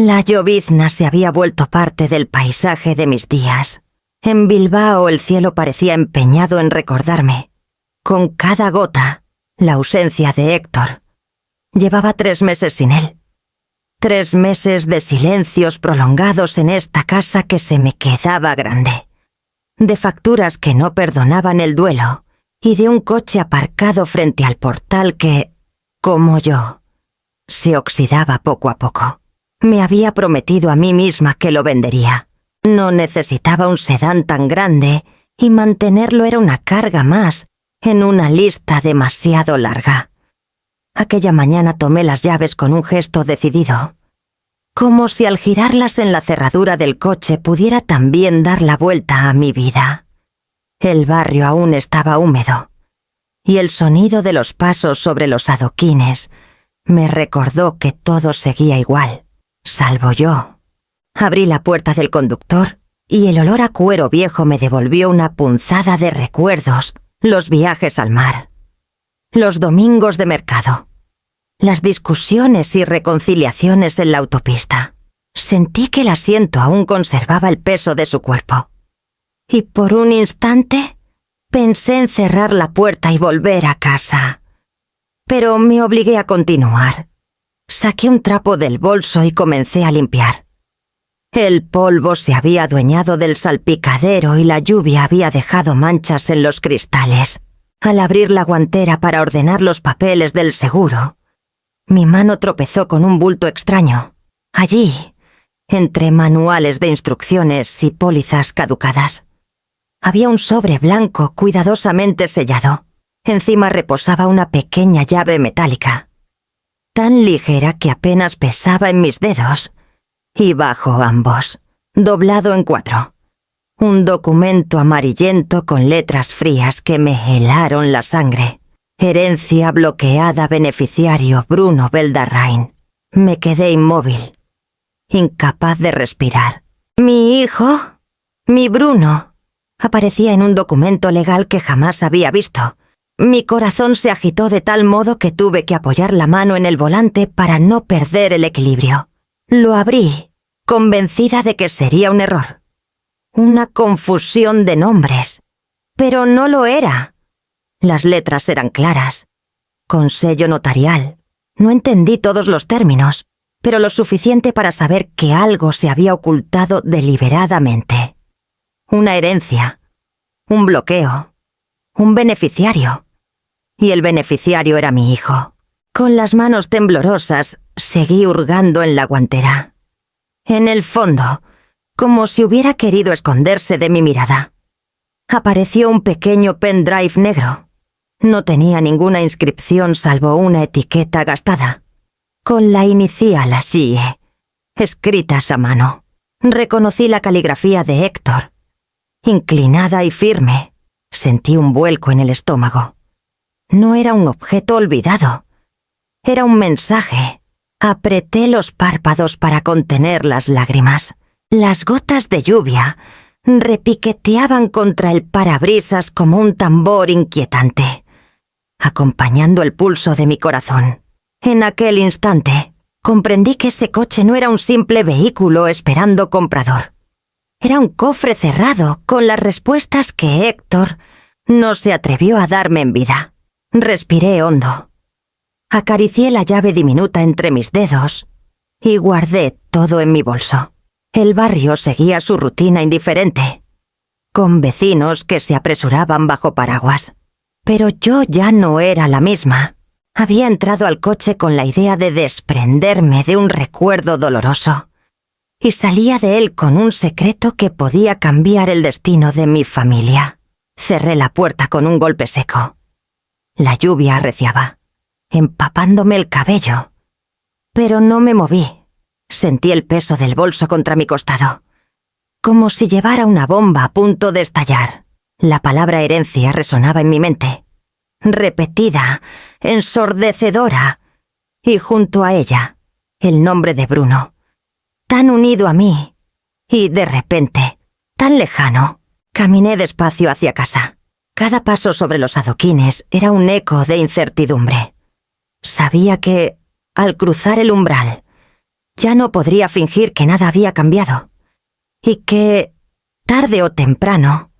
La llovizna se había vuelto parte del paisaje de mis días. En Bilbao el cielo parecía empeñado en recordarme, con cada gota, la ausencia de Héctor. Llevaba 3 meses sin él. 3 meses de silencios prolongados en esta casa que se me quedaba grande. De facturas que no perdonaban el duelo y de un coche aparcado frente al portal que, como yo, se oxidaba poco a poco. Me había prometido a mí misma que lo vendería. No necesitaba un sedán tan grande y mantenerlo era una carga más en una lista demasiado larga. Aquella mañana tomé las llaves con un gesto decidido, como si al girarlas en la cerradura del coche pudiera también dar la vuelta a mi vida. El barrio aún estaba húmedo, y el sonido de los pasos sobre los adoquines me recordó que todo seguía igual, salvo yo. Abrí la puerta del conductor y el olor a cuero viejo me devolvió una punzada de recuerdos, los viajes al mar, los domingos de mercado, las discusiones y reconciliaciones en la autopista. Sentí que el asiento aún conservaba el peso de su cuerpo. Y por un instante pensé en cerrar la puerta y volver a casa. Pero me obligué a continuar. Saqué un trapo del bolso y comencé a limpiar. El polvo se había adueñado del salpicadero y la lluvia había dejado manchas en los cristales. Al abrir la guantera para ordenar los papeles del seguro, mi mano tropezó con un bulto extraño. Allí, entre manuales de instrucciones y pólizas caducadas, había un sobre blanco cuidadosamente sellado. Encima reposaba una pequeña llave metálica, tan ligera que apenas pesaba en mis dedos, y bajo ambos, doblado en 4, un documento amarillento con letras frías que me helaron la sangre. Herencia bloqueada, beneficiario Bruno Beldarrain. Me quedé inmóvil, incapaz de respirar. Mi hijo, mi Bruno, aparecía en un documento legal que jamás había visto. Mi corazón se agitó de tal modo que tuve que apoyar la mano en el volante para no perder el equilibrio. Lo abrí, convencida de que sería un error. Una confusión de nombres. Pero no lo era. Las letras eran claras, con sello notarial. No entendí todos los términos, pero lo suficiente para saber que algo se había ocultado deliberadamente. Una herencia, un bloqueo, un beneficiario. Y el beneficiario era mi hijo. Con las manos temblorosas, seguí hurgando en la guantera. En el fondo, como si hubiera querido esconderse de mi mirada, apareció un pequeño pendrive negro. No tenía ninguna inscripción salvo una etiqueta gastada, con la inicial Ashie, escritas a mano. Reconocí la caligrafía de Héctor. Inclinada y firme, sentí un vuelco en el estómago. No era un objeto olvidado. Era un mensaje. Apreté los párpados para contener las lágrimas. Las gotas de lluvia repiqueteaban contra el parabrisas como un tambor inquietante, acompañando el pulso de mi corazón. En aquel instante, comprendí que ese coche no era un simple vehículo esperando comprador. Era un cofre cerrado con las respuestas que Héctor no se atrevió a darme en vida. Respiré hondo. Acaricié la llave diminuta entre mis dedos y guardé todo en mi bolso. El barrio seguía su rutina indiferente, con vecinos que se apresuraban bajo paraguas. Pero yo ya no era la misma. Había entrado al coche con la idea de desprenderme de un recuerdo doloroso, y salía de él con un secreto que podía cambiar el destino de mi familia. Cerré la puerta con un golpe seco. La lluvia arreciaba, empapándome el cabello. Pero no me moví. Sentí el peso del bolso contra mi costado, como si llevara una bomba a punto de estallar. La palabra herencia resonaba en mi mente, repetida, ensordecedora, y junto a ella, el nombre de Bruno, tan unido a mí, y de repente, tan lejano. Caminé despacio hacia casa. Cada paso sobre los adoquines era un eco de incertidumbre. Sabía que, al cruzar el umbral, ya no podría fingir que nada había cambiado, y que, tarde o temprano,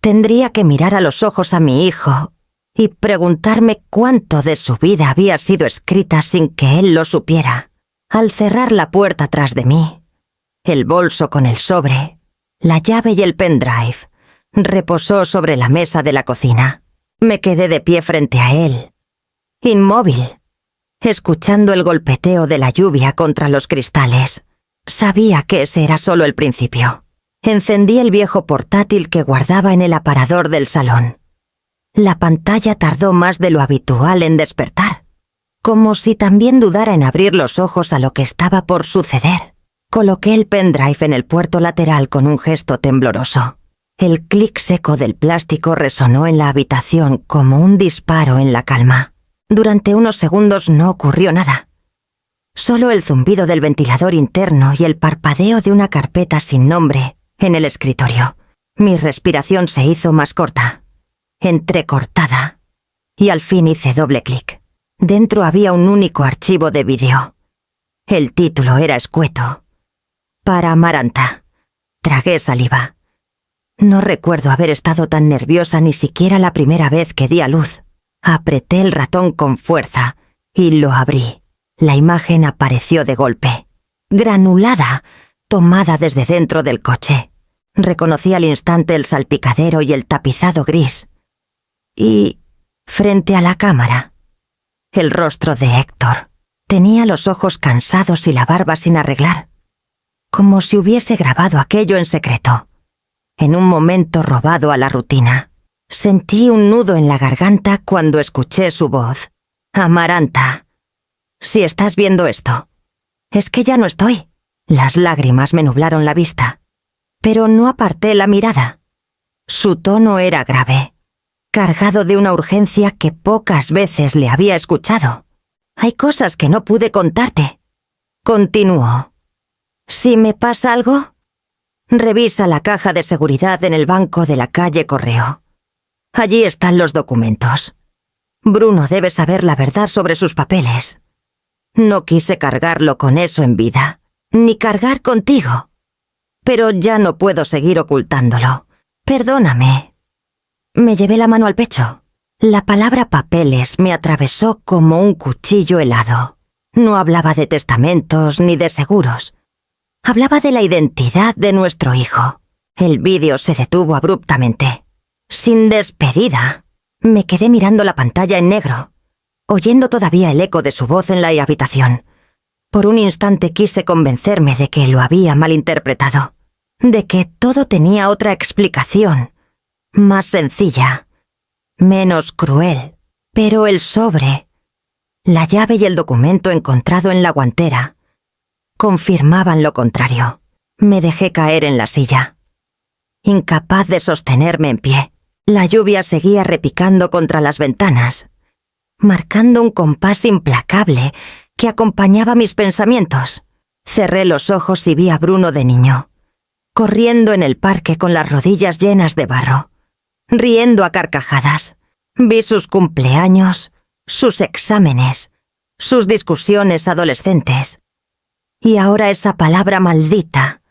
tendría que mirar a los ojos a mi hijo y preguntarme cuánto de su vida había sido escrita sin que él lo supiera. Al cerrar la puerta tras de mí, el bolso con el sobre, la llave y el pendrive reposó sobre la mesa de la cocina. Me quedé de pie frente a él, inmóvil, escuchando el golpeteo de la lluvia contra los cristales. Sabía que ese era solo el principio. Encendí el viejo portátil que guardaba en el aparador del salón. La pantalla tardó más de lo habitual en despertar, como si también dudara en abrir los ojos a lo que estaba por suceder. Coloqué el pendrive en el puerto lateral con un gesto tembloroso. El clic seco del plástico resonó en la habitación como un disparo en la calma. Durante unos segundos no ocurrió nada. Solo el zumbido del ventilador interno y el parpadeo de una carpeta sin nombre en el escritorio. Mi respiración se hizo más corta, entrecortada, y al fin hice doble clic. Dentro había un único archivo de vídeo. El título era escueto: Para Amaranta. Tragué saliva. No recuerdo haber estado tan nerviosa ni siquiera la primera vez que di a luz. Apreté el ratón con fuerza y lo abrí. La imagen apareció de golpe, granulada, tomada desde dentro del coche. Reconocí al instante el salpicadero y el tapizado gris. Y, frente a la cámara, el rostro de Héctor. Tenía los ojos cansados y la barba sin arreglar, como si hubiese grabado aquello en secreto. En un momento robado a la rutina, sentí un nudo en la garganta cuando escuché su voz. Amaranta, si estás viendo esto, es que ya no estoy. Las lágrimas me nublaron la vista, pero no aparté la mirada. Su tono era grave, cargado de una urgencia que pocas veces le había escuchado. Hay cosas que no pude contarte. Continuó. Si me pasa algo, revisa la caja de seguridad en el banco de la calle Correo. Allí están los documentos. Bruno debe saber la verdad sobre sus papeles. No quise cargarlo con eso en vida, ni cargar contigo. Pero ya no puedo seguir ocultándolo. Perdóname. Me llevé la mano al pecho. La palabra papeles me atravesó como un cuchillo helado. No hablaba de testamentos ni de seguros. Hablaba de la identidad de nuestro hijo. El vídeo se detuvo abruptamente. Sin despedida. Me quedé mirando la pantalla en negro, oyendo todavía el eco de su voz en la habitación. Por un instante quise convencerme de que lo había malinterpretado, de que todo tenía otra explicación, más sencilla, menos cruel. Pero el sobre, la llave y el documento encontrado en la guantera confirmaban lo contrario. Me dejé caer en la silla, incapaz de sostenerme en pie. La lluvia seguía repicando contra las ventanas, marcando un compás implacable que acompañaba mis pensamientos. Cerré los ojos y vi a Bruno de niño, corriendo en el parque con las rodillas llenas de barro, riendo a carcajadas. Vi sus cumpleaños, sus exámenes, sus discusiones adolescentes. Y ahora esa palabra maldita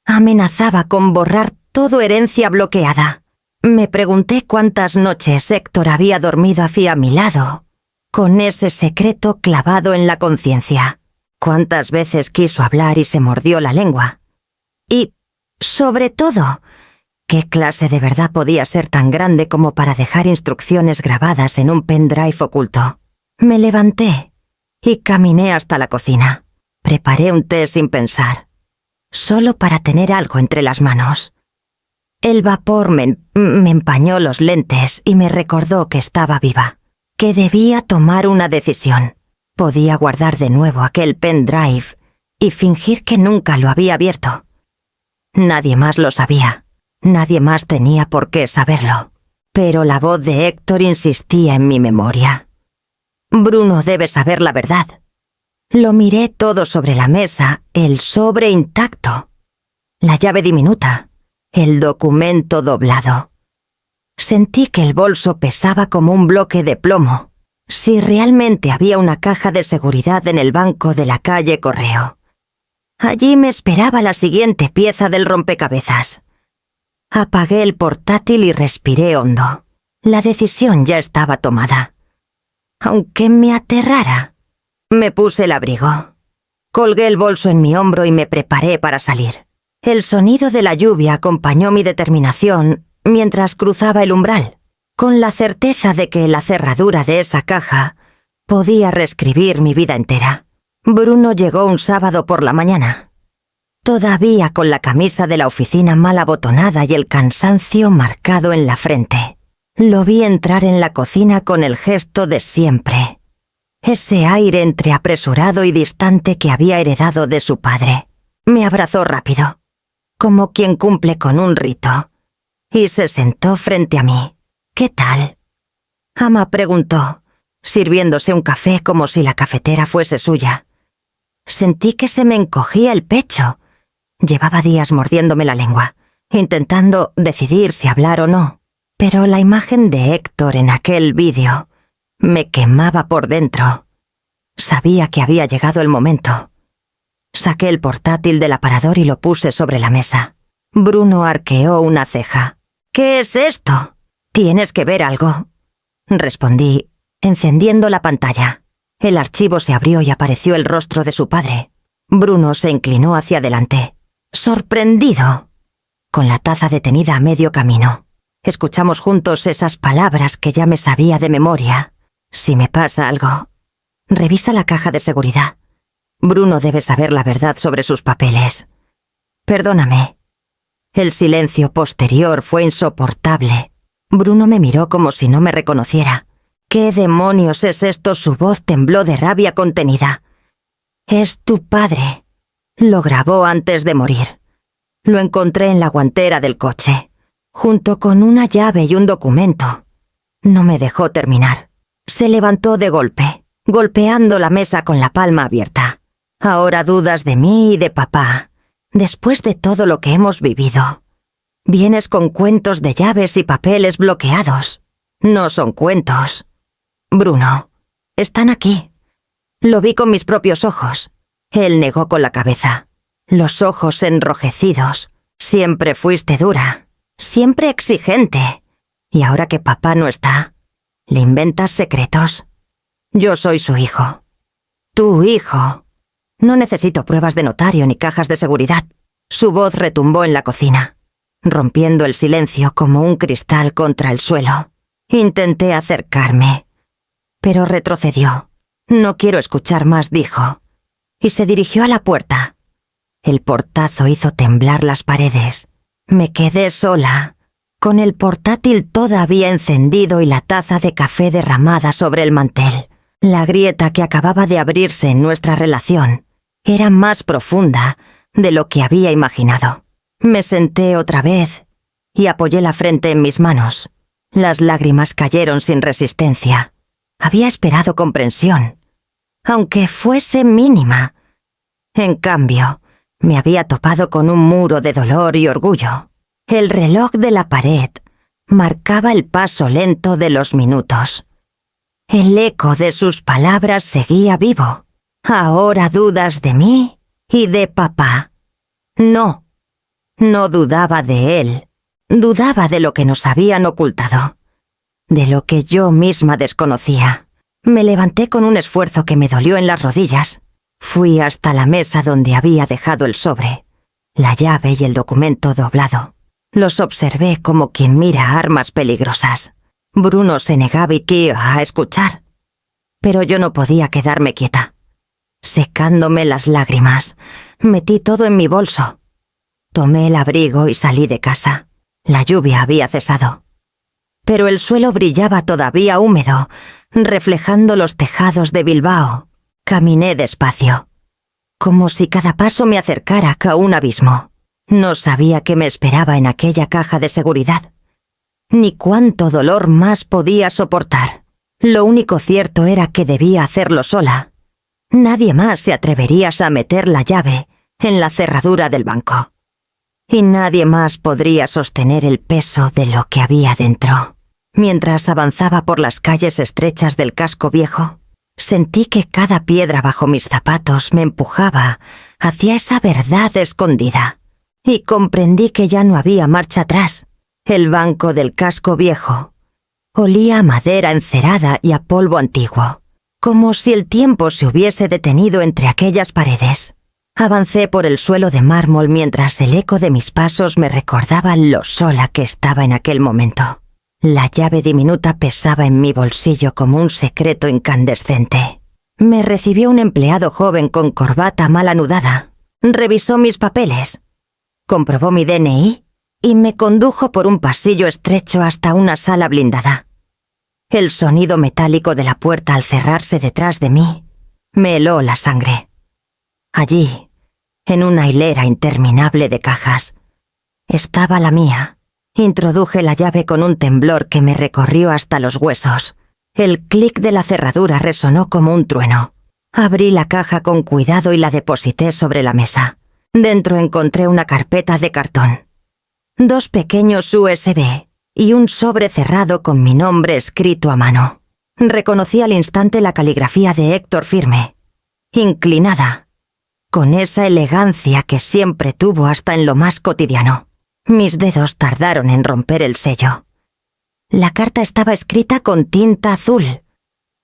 amenazaba con borrar toda herencia bloqueada. Me pregunté cuántas noches Héctor había dormido a mi lado, con ese secreto clavado en la conciencia. Cuántas veces quiso hablar y se mordió la lengua. Y, sobre todo, ¿qué clase de verdad podía ser tan grande como para dejar instrucciones grabadas en un pendrive oculto? Me levanté y caminé hasta la cocina. Preparé un té sin pensar, solo para tener algo entre las manos. El vapor me empañó los lentes y me recordó que estaba viva, que debía tomar una decisión. Podía guardar de nuevo aquel pendrive y fingir que nunca lo había abierto. Nadie más lo sabía, nadie más tenía por qué saberlo. Pero la voz de Héctor insistía en mi memoria. Bruno debe saber la verdad. Lo miré todo sobre la mesa, el sobre intacto, la llave diminuta, el documento doblado. Sentí que el bolso pesaba como un bloque de plomo. Si realmente había una caja de seguridad en el banco de la calle Correo, Allí me esperaba la siguiente pieza del rompecabezas. Apagué el portátil y respiré hondo. La decisión ya estaba tomada. Aunque me aterrara, me puse el abrigo. Colgué el bolso en mi hombro y me preparé para salir. El sonido de la lluvia acompañó mi determinación mientras cruzaba el umbral, con la certeza de que la cerradura de esa caja podía reescribir mi vida entera. Bruno llegó un sábado por la mañana, todavía con la camisa de la oficina mal abotonada y el cansancio marcado en la frente. Lo vi entrar en la cocina con el gesto de siempre, ese aire entre apresurado y distante que había heredado de su padre. Me abrazó rápido, como quien cumple con un rito, y se sentó frente a mí. «¿Qué tal?», Ama preguntó, sirviéndose un café como si la cafetera fuese suya. Sentí que se me encogía el pecho. Llevaba días mordiéndome la lengua, intentando decidir si hablar o no, pero la imagen de Héctor en aquel vídeo me quemaba por dentro. Sabía que había llegado el momento. Saqué el portátil del aparador y lo puse sobre la mesa. Bruno arqueó una ceja. «¿Qué es esto?». «Tienes que ver algo», respondí, encendiendo la pantalla. El archivo se abrió y apareció el rostro de su padre. Bruno se inclinó hacia adelante, sorprendido, con la taza detenida a medio camino. Escuchamos juntos esas palabras que ya me sabía de memoria. «Si me pasa algo, revisa la caja de seguridad. Bruno debe saber la verdad sobre sus papeles. Perdóname». El silencio posterior fue insoportable. Bruno me miró como si no me reconociera. «¿Qué demonios es esto?». Su voz tembló de rabia contenida. «Es tu padre. Lo grabó antes de morir. Lo encontré en la guantera del coche, junto con una llave y un documento». No me dejó terminar. Se levantó de golpe, golpeando la mesa con la palma abierta. «Ahora dudas de mí y de papá, después de todo lo que hemos vivido. Vienes con cuentos de llaves y papeles bloqueados. No son cuentos. Bruno, están aquí. Lo vi con mis propios ojos». Él negó con la cabeza, los ojos enrojecidos. «Siempre fuiste dura, siempre exigente. Y ahora que papá no está, ¿le inventas secretos? Yo soy su hijo. Tu hijo. No necesito pruebas de notario ni cajas de seguridad». Su voz retumbó en la cocina, rompiendo el silencio como un cristal contra el suelo. Intenté acercarme, pero retrocedió. «No quiero escuchar más», dijo, y se dirigió a la puerta. El portazo hizo temblar las paredes. Me quedé sola, con el portátil todavía encendido y la taza de café derramada sobre el mantel. La grieta que acababa de abrirse en nuestra relación era más profunda de lo que había imaginado. Me senté otra vez y apoyé la frente en mis manos. Las lágrimas cayeron sin resistencia. Había esperado comprensión, aunque fuese mínima. En cambio, me había topado con un muro de dolor y orgullo. El reloj de la pared marcaba el paso lento de los minutos. El eco de sus palabras seguía vivo. «Ahora dudas de mí y de papá». No, no dudaba de él. Dudaba de lo que nos habían ocultado, de lo que yo misma desconocía. Me levanté con un esfuerzo que me dolió en las rodillas. Fui hasta la mesa donde había dejado el sobre, la llave y el documento doblado. Los observé como quien mira armas peligrosas. Bruno se negaba a escuchar, pero yo no podía quedarme quieta. Secándome las lágrimas, metí todo en mi bolso. Tomé el abrigo y salí de casa. La lluvia había cesado, pero el suelo brillaba todavía húmedo, reflejando los tejados de Bilbao. Caminé despacio, como si cada paso me acercara a un abismo. No sabía qué me esperaba en aquella caja de seguridad, ni cuánto dolor más podía soportar. Lo único cierto era que debía hacerlo sola. Nadie más se atrevería a meter la llave en la cerradura del banco. Y nadie más podría sostener el peso de lo que había dentro. Mientras avanzaba por las calles estrechas del casco viejo, sentí que cada piedra bajo mis zapatos me empujaba hacia esa verdad escondida. Y comprendí que ya no había marcha atrás. El banco del casco viejo olía a madera encerada y a polvo antiguo, como si el tiempo se hubiese detenido entre aquellas paredes. Avancé por el suelo de mármol mientras el eco de mis pasos me recordaba lo sola que estaba en aquel momento. La llave diminuta pesaba en mi bolsillo como un secreto incandescente. Me recibió un empleado joven con corbata mal anudada. Revisó mis papeles, comprobó mi DNI y me condujo por un pasillo estrecho hasta una sala blindada. El sonido metálico de la puerta al cerrarse detrás de mí me heló la sangre. Allí, en una hilera interminable de cajas, estaba la mía. Introduje la llave con un temblor que me recorrió hasta los huesos. El clic de la cerradura resonó como un trueno. Abrí la caja con cuidado y la deposité sobre la mesa. Dentro encontré una carpeta de cartón, 2 pequeños USB y un sobre cerrado con mi nombre escrito a mano. Reconocí al instante la caligrafía de Héctor firme, inclinada, con esa elegancia que siempre tuvo hasta en lo más cotidiano. Mis dedos tardaron en romper el sello. La carta estaba escrita con tinta azul,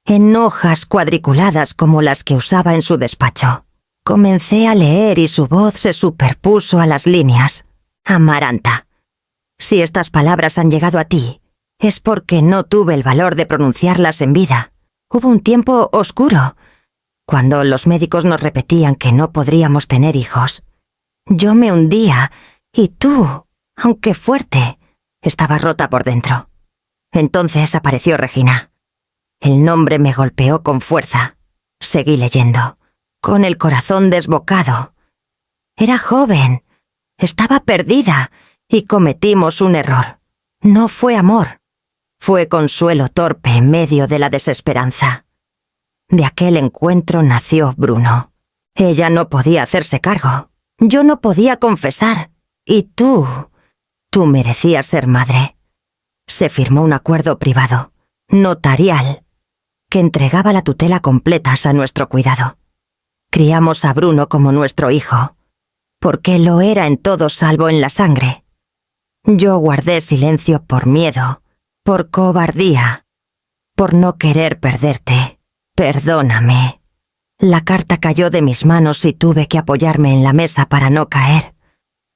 en hojas cuadriculadas como las que usaba en su despacho. Comencé a leer y su voz se superpuso a las líneas. Amaranta, si estas palabras han llegado a ti, es porque no tuve el valor de pronunciarlas en vida. Hubo un tiempo oscuro, cuando los médicos nos repetían que no podríamos tener hijos. Yo me hundía, y tú, aunque fuerte, estaba rota por dentro. Entonces apareció Regina. El nombre me golpeó con fuerza. Seguí leyendo, con el corazón desbocado. Era joven, estaba perdida, y cometimos un error. No fue amor, fue consuelo torpe en medio de la desesperanza. De aquel encuentro nació Bruno. Ella no podía hacerse cargo. Yo no podía confesar. Y tú merecías ser madre. Se firmó un acuerdo privado, notarial, que entregaba la tutela completa a nuestro cuidado. Criamos a Bruno como nuestro hijo, porque lo era en todo salvo en la sangre. Yo guardé silencio por miedo, por cobardía, por no querer perderte. Perdóname. La carta cayó de mis manos y tuve que apoyarme en la mesa para no caer.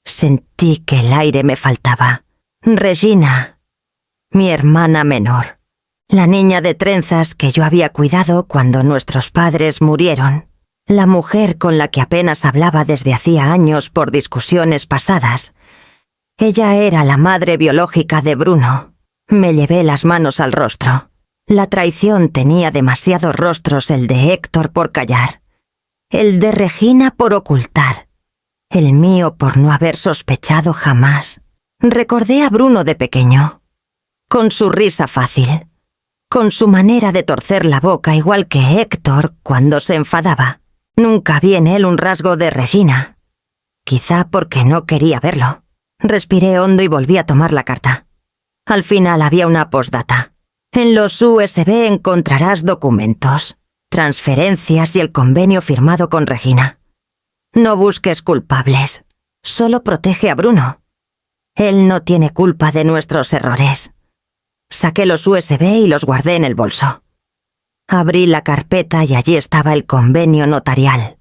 Sentí que el aire me faltaba. Regina, mi hermana menor, la niña de trenzas que yo había cuidado cuando nuestros padres murieron, la mujer con la que apenas hablaba desde hacía años por discusiones pasadas. Ella era la madre biológica de Bruno. Me llevé las manos al rostro. La traición tenía demasiados rostros, el de Héctor por callar, el de Regina por ocultar, el mío por no haber sospechado jamás. Recordé a Bruno de pequeño, con su risa fácil, con su manera de torcer la boca igual que Héctor cuando se enfadaba. Nunca vi en él un rasgo de Regina, quizá porque no quería verlo. Respiré hondo y volví a tomar la carta. Al final había una postdata. En los USB encontrarás documentos, transferencias y el convenio firmado con Regina. No busques culpables, solo protege a Bruno. Él no tiene culpa de nuestros errores. Saqué los USB y los guardé en el bolso. Abrí la carpeta y allí estaba el convenio notarial,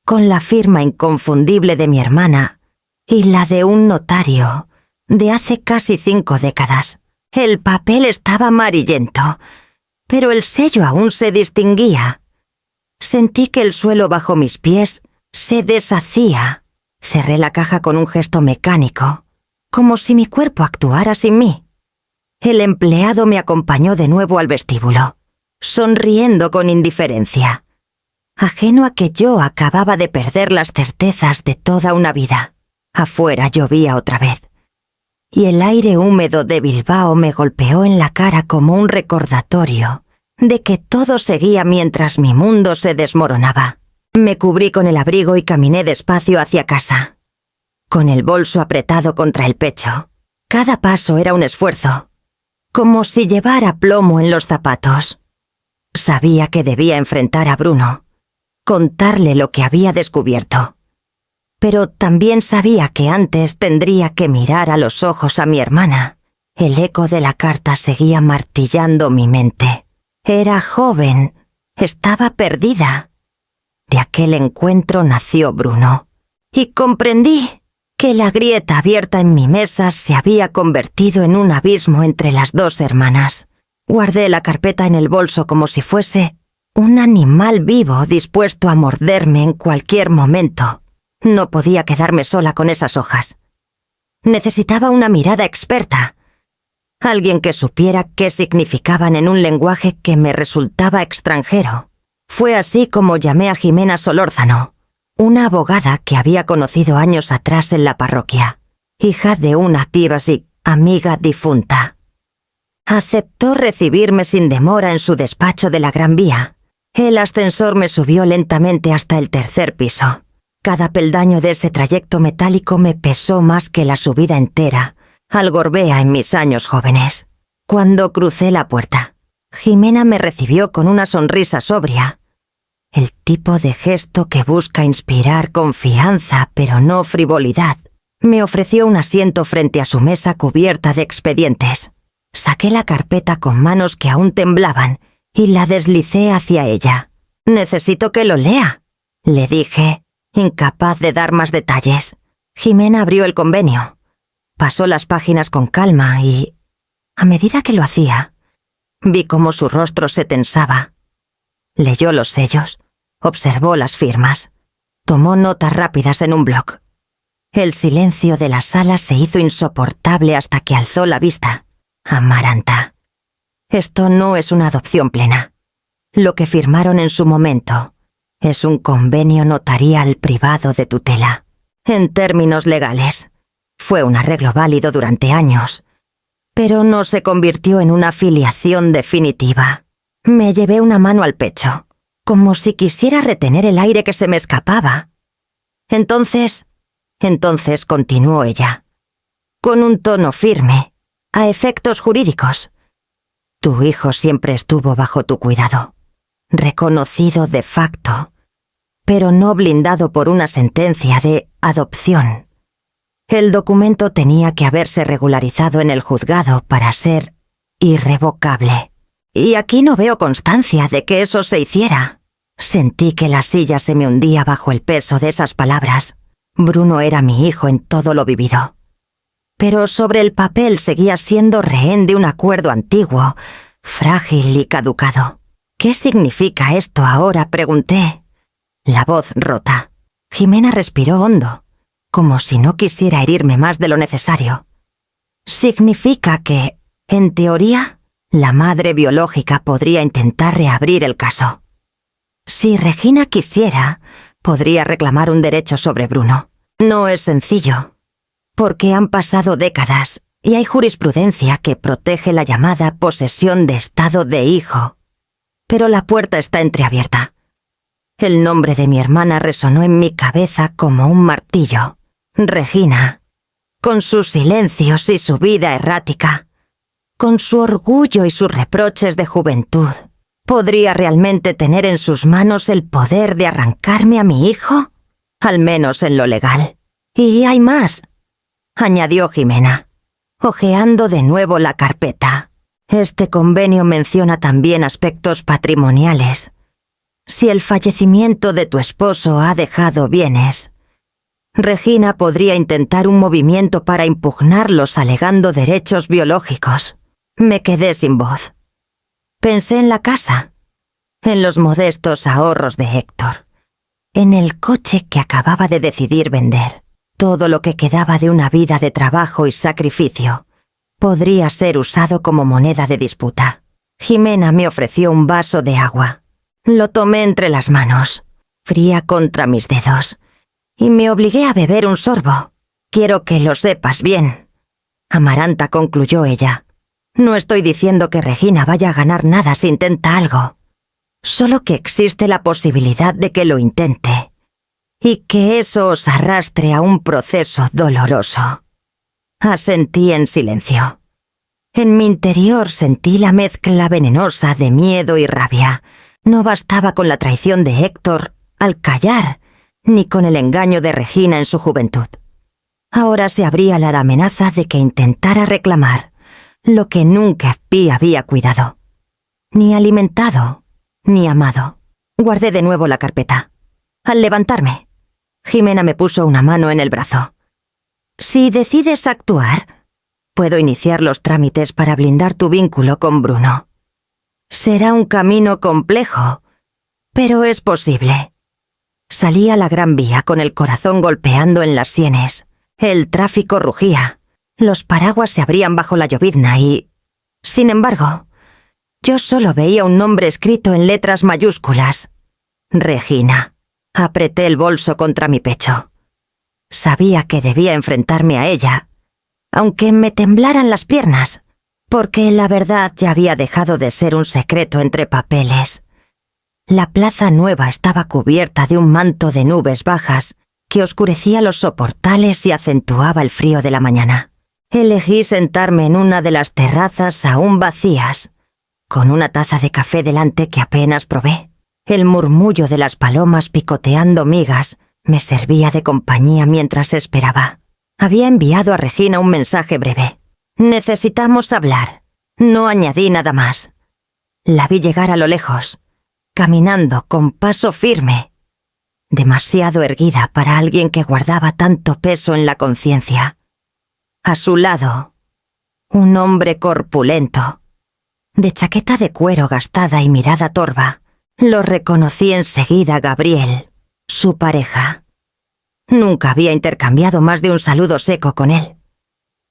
con la firma inconfundible de mi hermana y la de un notario de hace casi 5 décadas. El papel estaba amarillento, pero el sello aún se distinguía. Sentí que el suelo bajo mis pies se deshacía. Cerré la caja con un gesto mecánico, como si mi cuerpo actuara sin mí. El empleado me acompañó de nuevo al vestíbulo, sonriendo con indiferencia, ajeno a que yo acababa de perder las certezas de toda una vida. Afuera llovía otra vez, y el aire húmedo de Bilbao me golpeó en la cara como un recordatorio de que todo seguía mientras mi mundo se desmoronaba. Me cubrí con el abrigo y caminé despacio hacia casa, con el bolso apretado contra el pecho. Cada paso era un esfuerzo, como si llevara plomo en los zapatos. Sabía que debía enfrentar a Bruno, contarle lo que había descubierto. Pero también sabía que antes tendría que mirar a los ojos a mi hermana. El eco de la carta seguía martillando mi mente. Era joven, estaba perdida. De aquel encuentro nació Bruno. Y comprendí que la grieta abierta en mi mesa se había convertido en un abismo entre las dos hermanas. Guardé la carpeta en el bolso como si fuese un animal vivo dispuesto a morderme en cualquier momento. No podía quedarme sola con esas hojas. Necesitaba una mirada experta. Alguien que supiera qué significaban en un lenguaje que me resultaba extranjero. Fue así como llamé a Jimena Solórzano, una abogada que había conocido años atrás en la parroquia, hija de una Tivasi, amiga difunta. Aceptó recibirme sin demora en su despacho de la Gran Vía. El ascensor me subió lentamente hasta el 3er piso. Cada peldaño de ese trayecto metálico me pesó más que la subida entera, al Gorbea en mis años jóvenes. Cuando crucé la puerta, Jimena me recibió con una sonrisa sobria. El tipo de gesto que busca inspirar confianza, pero no frivolidad. Me ofreció un asiento frente a su mesa cubierta de expedientes. Saqué la carpeta con manos que aún temblaban y la deslicé hacia ella. «Necesito que lo lea», le dije, incapaz de dar más detalles. Jimena abrió el convenio. Pasó las páginas con calma y, a medida que lo hacía, vi cómo su rostro se tensaba. Leyó los sellos, observó las firmas, tomó notas rápidas en un bloc. El silencio de la sala se hizo insoportable hasta que alzó la vista. Amaranta. Esto no es una adopción plena. Lo que firmaron en su momento es un convenio notarial privado de tutela. En términos legales, fue un arreglo válido durante años, pero no se convirtió en una filiación definitiva. Me llevé una mano al pecho, como si quisiera retener el aire que se me escapaba. Entonces continuó ella, con un tono firme, a efectos jurídicos. Tu hijo siempre estuvo bajo tu cuidado, reconocido de facto, pero no blindado por una sentencia de adopción. El documento tenía que haberse regularizado en el juzgado para ser irrevocable. Y aquí no veo constancia de que eso se hiciera. Sentí que la silla se me hundía bajo el peso de esas palabras. Bruno era mi hijo en todo lo vivido. Pero sobre el papel seguía siendo rehén de un acuerdo antiguo, frágil y caducado. ¿Qué significa esto ahora?, pregunté. La voz rota. Jimena respiró hondo, como si no quisiera herirme más de lo necesario. Significa que, en teoría, la madre biológica podría intentar reabrir el caso. Si Regina quisiera, podría reclamar un derecho sobre Bruno. No es sencillo, porque han pasado décadas y hay jurisprudencia que protege la llamada posesión de estado de hijo. Pero la puerta está entreabierta. El nombre de mi hermana resonó en mi cabeza como un martillo. Regina, con sus silencios y su vida errática, con su orgullo y sus reproches de juventud, ¿podría realmente tener en sus manos el poder de arrancarme a mi hijo? Al menos en lo legal. Y hay más, añadió Jimena, hojeando de nuevo la carpeta. Este convenio menciona también aspectos patrimoniales. Si el fallecimiento de tu esposo ha dejado bienes, Regina podría intentar un movimiento para impugnarlos alegando derechos biológicos. Me quedé sin voz. Pensé en la casa, en los modestos ahorros de Héctor, en el coche que acababa de decidir vender. Todo lo que quedaba de una vida de trabajo y sacrificio podría ser usado como moneda de disputa. Jimena me ofreció un vaso de agua. Lo tomé entre las manos, fría contra mis dedos, y me obligué a beber un sorbo. Quiero que lo sepas bien, Amaranta, concluyó ella. No estoy diciendo que Regina vaya a ganar nada si intenta algo, solo que existe la posibilidad de que lo intente, y que eso os arrastre a un proceso doloroso. Asentí en silencio. En mi interior sentí la mezcla venenosa de miedo y rabia. No bastaba con la traición de Héctor. Al callar, ni con el engaño de Regina en su juventud. Ahora se abría la amenaza de que intentara reclamar lo que nunca Pi había cuidado, ni alimentado, ni amado. Guardé de nuevo la carpeta. Al levantarme, Jimena me puso una mano en el brazo. Si decides actuar, puedo iniciar los trámites para blindar tu vínculo con Bruno. Será un camino complejo, pero es posible. Salí a la Gran Vía con el corazón golpeando en las sienes. El tráfico rugía. Los paraguas se abrían bajo la llovizna y... Sin embargo, yo solo veía un nombre escrito en letras mayúsculas. Regina. Apreté el bolso contra mi pecho. Sabía que debía enfrentarme a ella, aunque me temblaran las piernas, porque la verdad ya había dejado de ser un secreto entre papeles. La Plaza Nueva estaba cubierta de un manto de nubes bajas que oscurecía los soportales y acentuaba el frío de la mañana. Elegí sentarme en una de las terrazas aún vacías, con una taza de café delante que apenas probé. El murmullo de las palomas picoteando migas me servía de compañía mientras esperaba. Había enviado a Regina un mensaje breve. Necesitamos hablar. No añadí nada más. La vi llegar a lo lejos, caminando con paso firme, demasiado erguida para alguien que guardaba tanto peso en la conciencia. A su lado, un hombre corpulento, de chaqueta de cuero gastada y mirada torva. Lo reconocí enseguida, Gabriel, su pareja. Nunca había intercambiado más de un saludo seco con él,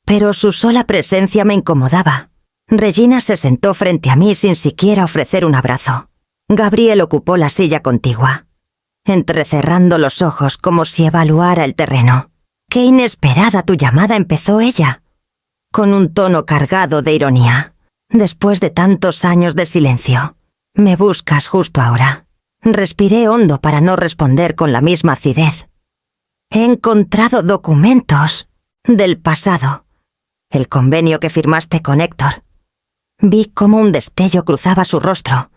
pero su sola presencia me incomodaba. Regina se sentó frente a mí sin siquiera ofrecer un abrazo. Gabriel ocupó la silla contigua, entrecerrando los ojos como si evaluara el terreno. «Qué inesperada tu llamada», empezó ella, con un tono cargado de ironía. «Después de tantos años de silencio, me buscas justo ahora». Respiré hondo para no responder con la misma acidez. «He encontrado documentos del pasado. El convenio que firmaste con Héctor». Vi cómo un destello cruzaba su rostro,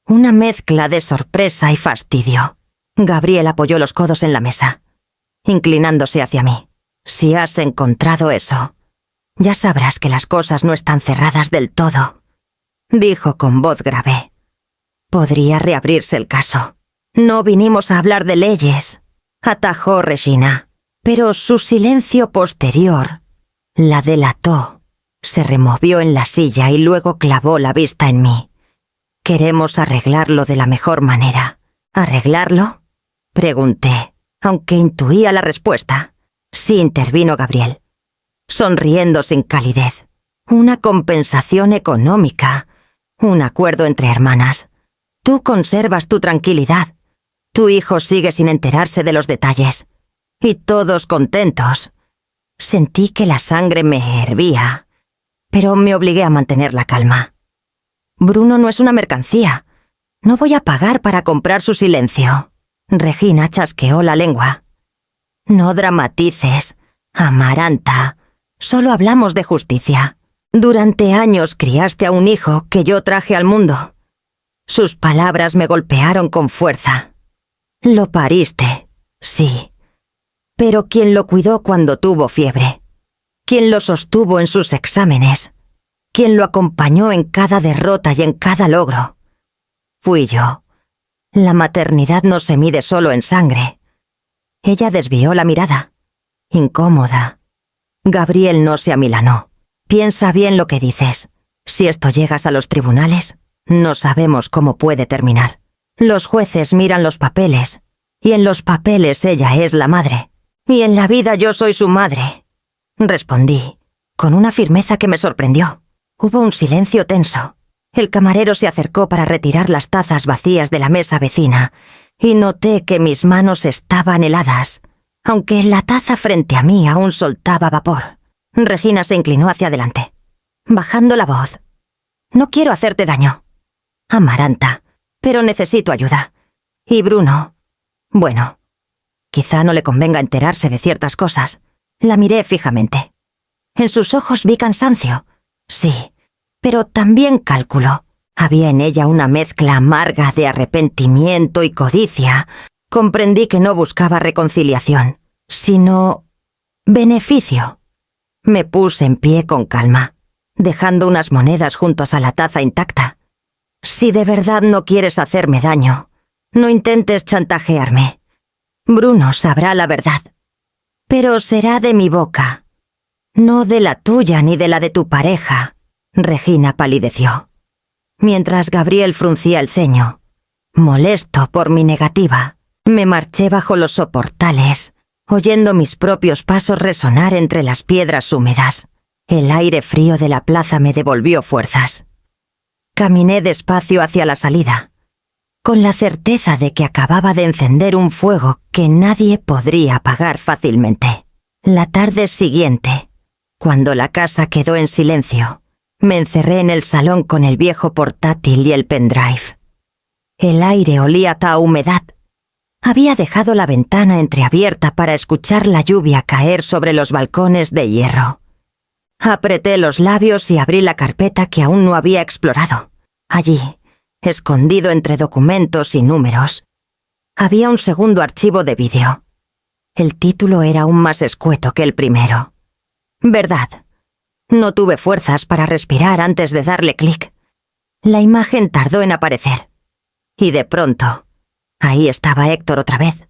una mezcla de sorpresa y fastidio. Gabriel apoyó los codos en la mesa, inclinándose hacia mí. «Si has encontrado eso, ya sabrás que las cosas no están cerradas del todo», dijo con voz grave. «Podría reabrirse el caso». «No vinimos a hablar de leyes», atajó Regina, pero su silencio posterior la delató. Se removió en la silla y luego clavó la vista en mí. «Queremos arreglarlo de la mejor manera». «¿Arreglarlo?», pregunté, aunque intuía la respuesta. «Sí», intervino Gabriel, sonriendo sin calidez. «Una compensación económica, un acuerdo entre hermanas. Tú conservas tu tranquilidad. Tu hijo sigue sin enterarse de los detalles. Y todos contentos». Sentí que la sangre me hervía, pero me obligué a mantener la calma. «Bruno no es una mercancía. No voy a pagar para comprar su silencio». Regina chasqueó la lengua. «No dramatices, Amaranta. Solo hablamos de justicia. Durante años criaste a un hijo que yo traje al mundo». Sus palabras me golpearon con fuerza. «Lo pariste, sí. Pero ¿quién lo cuidó cuando tuvo fiebre? ¿Quién lo sostuvo en sus exámenes? ¿Quién lo acompañó en cada derrota y en cada logro? Fui yo. La maternidad no se mide solo en sangre». Ella desvió la mirada, incómoda. «Gabriel no se amilanó. Piensa bien lo que dices. Si esto llegas a los tribunales, no sabemos cómo puede terminar. Los jueces miran los papeles, y en los papeles ella es la madre. Y en la vida yo soy su madre», respondí, con una firmeza que me sorprendió. Hubo un silencio tenso. El camarero se acercó para retirar las tazas vacías de la mesa vecina, y noté que mis manos estaban heladas, aunque la taza frente a mí aún soltaba vapor. Regina se inclinó hacia adelante, bajando la voz. «No quiero hacerte daño, Amaranta, pero necesito ayuda. Y Bruno, bueno, quizá no le convenga enterarse de ciertas cosas». La miré fijamente. En sus ojos vi cansancio. Sí, pero también cálculo. Había en ella una mezcla amarga de arrepentimiento y codicia, Comprendí que no buscaba reconciliación, sino beneficio. Me puse en pie con calma, dejando unas monedas juntos a la taza intacta. Si de verdad no quieres hacerme daño, no intentes chantajearme. Bruno sabrá la verdad. Pero será de mi boca, no de la tuya ni de la de tu pareja. Regina palideció, mientras Gabriel fruncía el ceño. Molesto por mi negativa, me marché bajo los soportales, oyendo mis propios pasos resonar entre las piedras húmedas. El aire frío de la plaza me devolvió fuerzas. Caminé despacio hacia la salida, con la certeza de que acababa de encender un fuego que nadie podría apagar fácilmente. La tarde siguiente, cuando la casa quedó en silencio, me encerré en el salón con el viejo portátil y el pendrive. El aire olía a humedad. Había dejado la ventana entreabierta para escuchar la lluvia caer sobre los balcones de hierro. Apreté los labios y abrí la carpeta que aún no había explorado. Allí, escondido entre documentos y números, había un segundo archivo de vídeo. El título era aún más escueto que el primero. Verdad. No tuve fuerzas para respirar antes de darle clic. La imagen tardó en aparecer. Y de pronto, ahí estaba Héctor otra vez,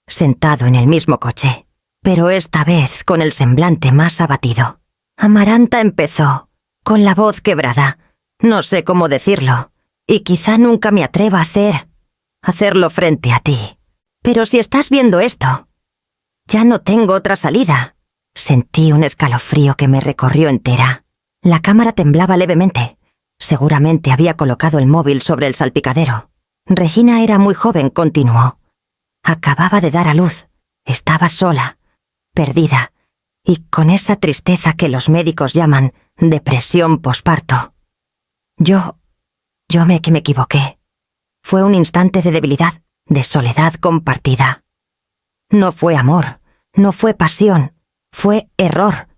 sentado en el mismo coche, pero esta vez con el semblante más abatido. Amaranta empezó, con la voz quebrada. No sé cómo decirlo, y quizá nunca me atreva a hacerlo frente a ti. Pero si estás viendo esto, ya no tengo otra salida. Sentí un escalofrío que me recorrió entera. La cámara temblaba levemente. Seguramente había colocado el móvil sobre el salpicadero. Regina era muy joven, continuó. Acababa de dar a luz. Estaba sola, perdida, y con esa tristeza que los médicos llaman depresión posparto. Yo me equivoqué. Fue un instante de debilidad, de soledad compartida. No fue amor, no fue pasión, fue error.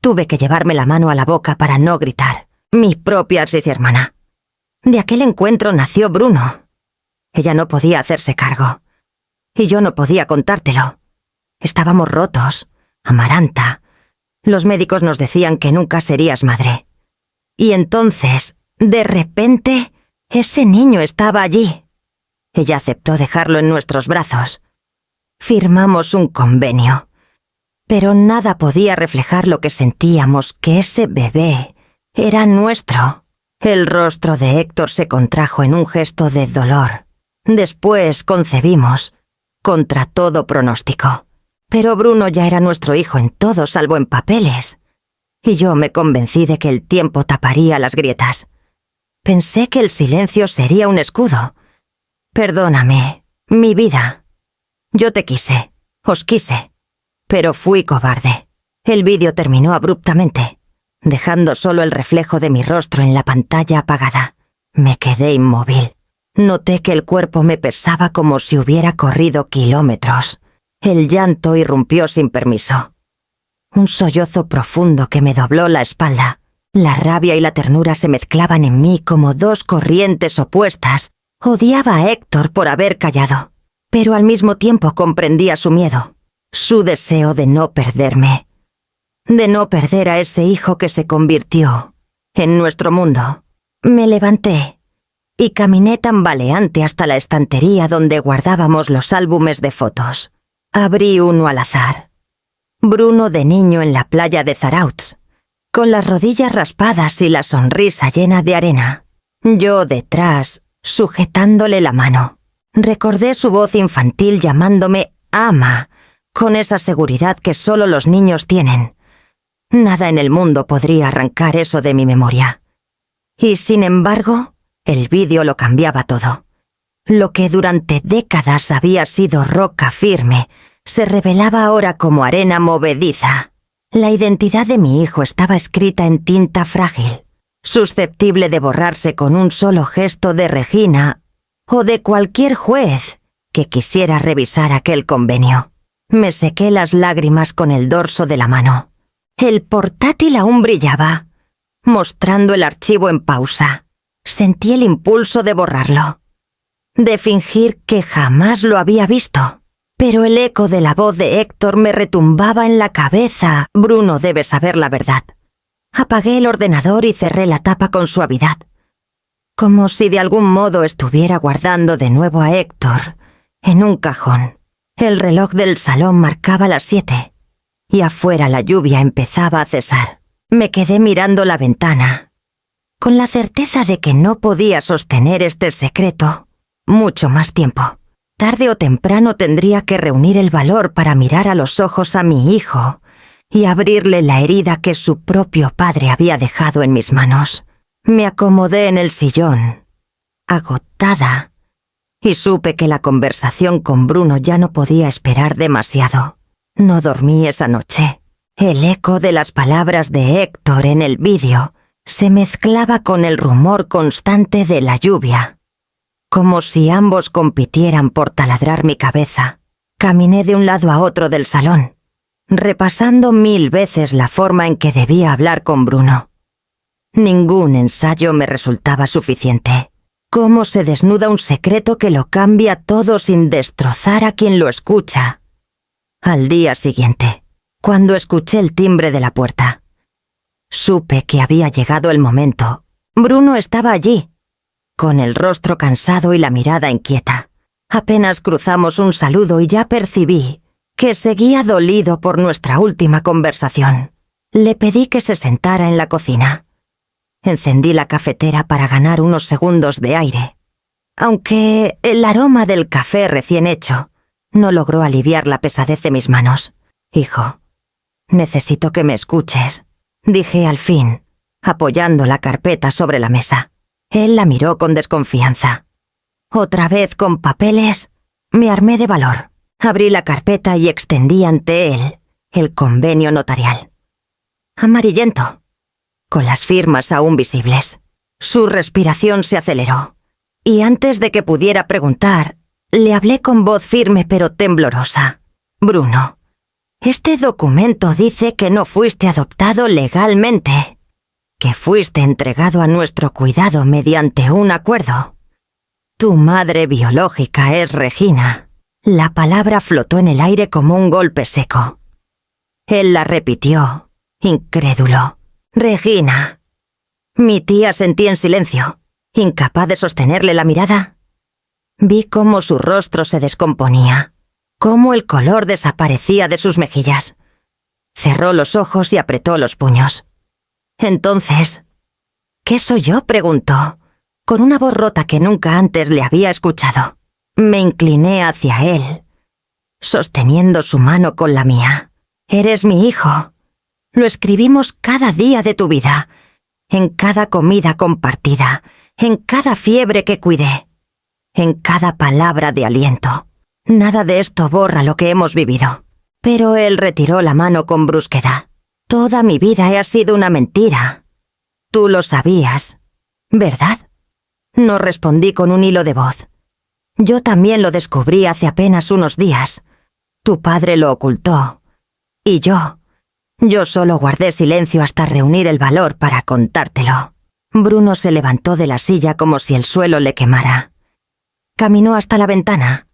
Tuve que llevarme la mano a la boca para no gritar. Mi propia hermana. De aquel encuentro nació Bruno. Ella no podía hacerse cargo. Y yo no podía contártelo. Estábamos rotos, Amaranta. Los médicos nos decían que nunca serías madre. Y entonces, de repente, ese niño estaba allí. Ella aceptó dejarlo en nuestros brazos. Firmamos un convenio. Pero nada podía reflejar lo que sentíamos, que ese bebé era nuestro. El rostro de Héctor se contrajo en un gesto de dolor. Después concebimos, contra todo pronóstico. Pero Bruno ya era nuestro hijo en todo salvo en papeles. Y yo me convencí de que el tiempo taparía las grietas. Pensé que el silencio sería un escudo. Perdóname, mi vida. Yo te quise, os quise. Pero fui cobarde. El vídeo terminó abruptamente, dejando solo el reflejo de mi rostro en la pantalla apagada. Me quedé inmóvil. Noté que el cuerpo me pesaba como si hubiera corrido kilómetros. El llanto irrumpió sin permiso. Un sollozo profundo que me dobló la espalda. La rabia y la ternura se mezclaban en mí como dos corrientes opuestas. Odiaba a Héctor por haber callado, pero al mismo tiempo comprendía su miedo, su deseo de no perderme, de no perder a ese hijo que se convirtió en nuestro mundo. Me levanté y caminé tambaleante hasta la estantería donde guardábamos los álbumes de fotos. Abrí uno al azar. Bruno de niño en la playa de Zarautz, con las rodillas raspadas y la sonrisa llena de arena. Yo detrás, sujetándole la mano. Recordé su voz infantil llamándome ama, con esa seguridad que solo los niños tienen. Nada en el mundo podría arrancar eso de mi memoria. Y sin embargo, el vídeo lo cambiaba todo. Lo que durante décadas había sido roca firme, se revelaba ahora como arena movediza. La identidad de mi hijo estaba escrita en tinta frágil, susceptible de borrarse con un solo gesto de Regina o de cualquier juez que quisiera revisar aquel convenio. Me sequé las lágrimas con el dorso de la mano. El portátil aún brillaba, mostrando el archivo en pausa. Sentí el impulso de borrarlo. de fingir que jamás lo había visto. Pero el eco de la voz de Héctor me retumbaba en la cabeza. Bruno debe saber la verdad. Apagué el ordenador y cerré la tapa con suavidad, como si de algún modo estuviera guardando de nuevo a Héctor en un cajón. El reloj del salón marcaba las 7 y afuera la lluvia empezaba a cesar. Me quedé mirando la ventana, con la certeza de que no podía sostener este secreto mucho más tiempo. Tarde o temprano tendría que reunir el valor para mirar a los ojos a mi hijo y abrirle la herida que su propio padre había dejado en mis manos. Me acomodé en el sillón, agotada, y supe que la conversación con Bruno ya no podía esperar demasiado. No dormí esa noche. El eco de las palabras de Héctor en el vídeo se mezclaba con el rumor constante de la lluvia, como si ambos compitieran por taladrar mi cabeza. Caminé de un lado a otro del salón, repasando 1000 veces la forma en que debía hablar con Bruno. Ningún ensayo me resultaba suficiente. ¿Cómo se desnuda un secreto que lo cambia todo sin destrozar a quien lo escucha? Al día siguiente, cuando escuché el timbre de la puerta, supe que había llegado el momento. Bruno estaba allí, con el rostro cansado y la mirada inquieta. Apenas cruzamos un saludo y ya percibí que seguía dolido por nuestra última conversación. Le pedí que se sentara en la cocina. Encendí la cafetera para ganar unos segundos de aire, aunque el aroma del café recién hecho no logró aliviar la pesadez de mis manos. «Hijo, necesito que me escuches», dije al fin, apoyando la carpeta sobre la mesa. Él la miró con desconfianza. Otra vez con papeles. Me armé de valor. Abrí la carpeta y extendí ante él el convenio notarial. Amarillento, con las firmas aún visibles. Su respiración se aceleró, y antes de que pudiera preguntar, le hablé con voz firme pero temblorosa. «Bruno, este documento dice que no fuiste adoptado legalmente, que fuiste entregado a nuestro cuidado mediante un acuerdo. Tu madre biológica es Regina». La palabra flotó en el aire como un golpe seco. Él la repitió, incrédulo. «Regina». Mi tía sentía en silencio, incapaz de sostenerle la mirada. Vi cómo su rostro se descomponía, cómo el color desaparecía de sus mejillas. Cerró los ojos y apretó los puños. Entonces, «¿Qué soy yo?», preguntó, con una voz rota que nunca antes le había escuchado. Me incliné hacia él, sosteniendo su mano con la mía. «Eres mi hijo. Lo escribimos cada día de tu vida, en cada comida compartida, en cada fiebre que cuidé, en cada palabra de aliento. Nada de esto borra lo que hemos vivido». Pero él retiró la mano con brusquedad. «Toda mi vida ha sido una mentira. Tú lo sabías, ¿verdad?». No respondí con un hilo de voz. Yo también lo descubrí hace apenas unos días. Tu padre lo ocultó. Y yo solo guardé silencio hasta reunir el valor para contártelo. Bruno se levantó de la silla como si el suelo le quemara. Caminó hasta la ventana.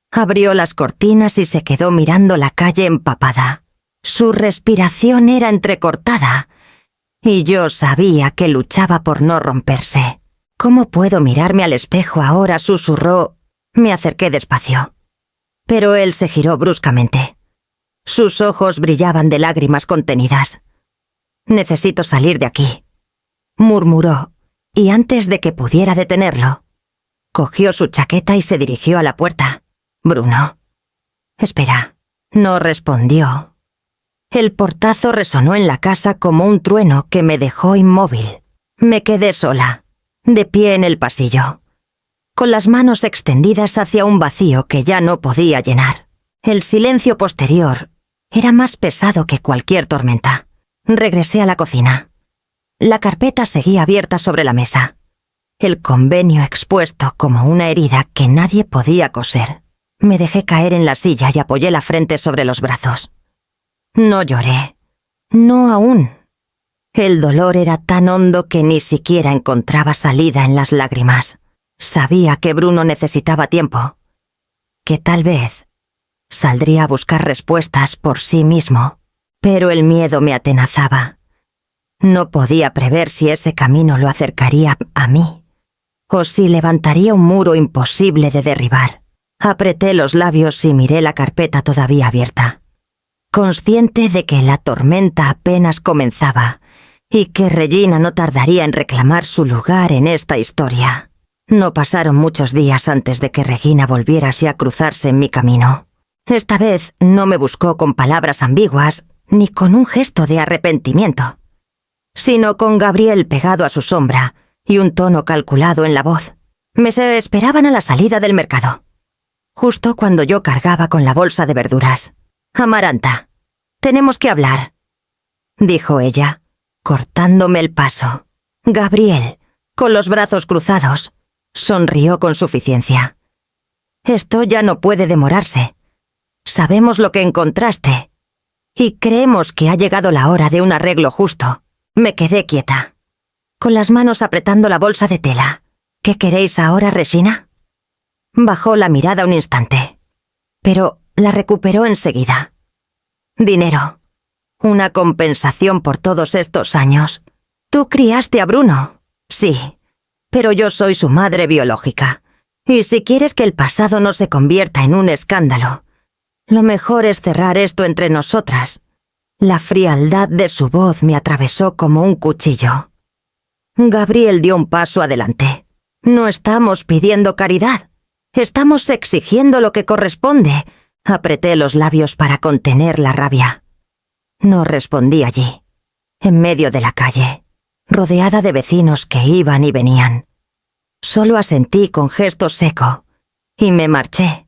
Abrió las cortinas y se quedó mirando la calle empapada. Su respiración era entrecortada, y yo sabía que luchaba por no romperse. «¿Cómo puedo mirarme al espejo ahora?», susurró. Me acerqué despacio, pero él se giró bruscamente. Sus ojos brillaban de lágrimas contenidas. «Necesito salir de aquí», murmuró, y antes de que pudiera detenerlo, cogió su chaqueta y se dirigió a la puerta. «Bruno». «Espera». No respondió. El portazo resonó en la casa como un trueno que me dejó inmóvil. Me quedé sola, de pie en el pasillo, con las manos extendidas hacia un vacío que ya no podía llenar. El silencio posterior era más pesado que cualquier tormenta. Regresé a la cocina. La carpeta seguía abierta sobre la mesa, el convenio expuesto como una herida que nadie podía coser. Me dejé caer en la silla y apoyé la frente sobre los brazos. No lloré. No aún. El dolor era tan hondo que ni siquiera encontraba salida en las lágrimas. Sabía que Bruno necesitaba tiempo, que tal vez saldría a buscar respuestas por sí mismo, pero el miedo me atenazaba. No podía prever si ese camino lo acercaría a mí, o si levantaría un muro imposible de derribar. Apreté los labios y miré la carpeta todavía abierta, consciente de que la tormenta apenas comenzaba y que Regina no tardaría en reclamar su lugar en esta historia. No pasaron muchos días antes de que Regina volviera así a cruzarse en mi camino. Esta vez no me buscó con palabras ambiguas ni con un gesto de arrepentimiento, sino con Gabriel pegado a su sombra y un tono calculado en la voz. Me esperaban a la salida del mercado, justo cuando yo cargaba con la bolsa de verduras. «Amaranta, tenemos que hablar», dijo ella, cortándome el paso. Gabriel, con los brazos cruzados, sonrió con suficiencia. «Esto ya no puede demorarse. Sabemos lo que encontraste y creemos que ha llegado la hora de un arreglo justo». Me quedé quieta, con las manos apretando la bolsa de tela. «¿Qué queréis ahora, Regina?». Bajó la mirada un instante, pero la recuperó enseguida. «Dinero. Una compensación por todos estos años. Tú criaste a Bruno, sí, pero yo soy su madre biológica. Y si quieres que el pasado no se convierta en un escándalo, lo mejor es cerrar esto entre nosotras». La frialdad de su voz me atravesó como un cuchillo. Gabriel dio un paso adelante. «No estamos pidiendo caridad. Estamos exigiendo lo que corresponde». Apreté los labios para contener la rabia. No respondí allí, en medio de la calle, rodeada de vecinos que iban y venían. Solo asentí con gesto seco y me marché.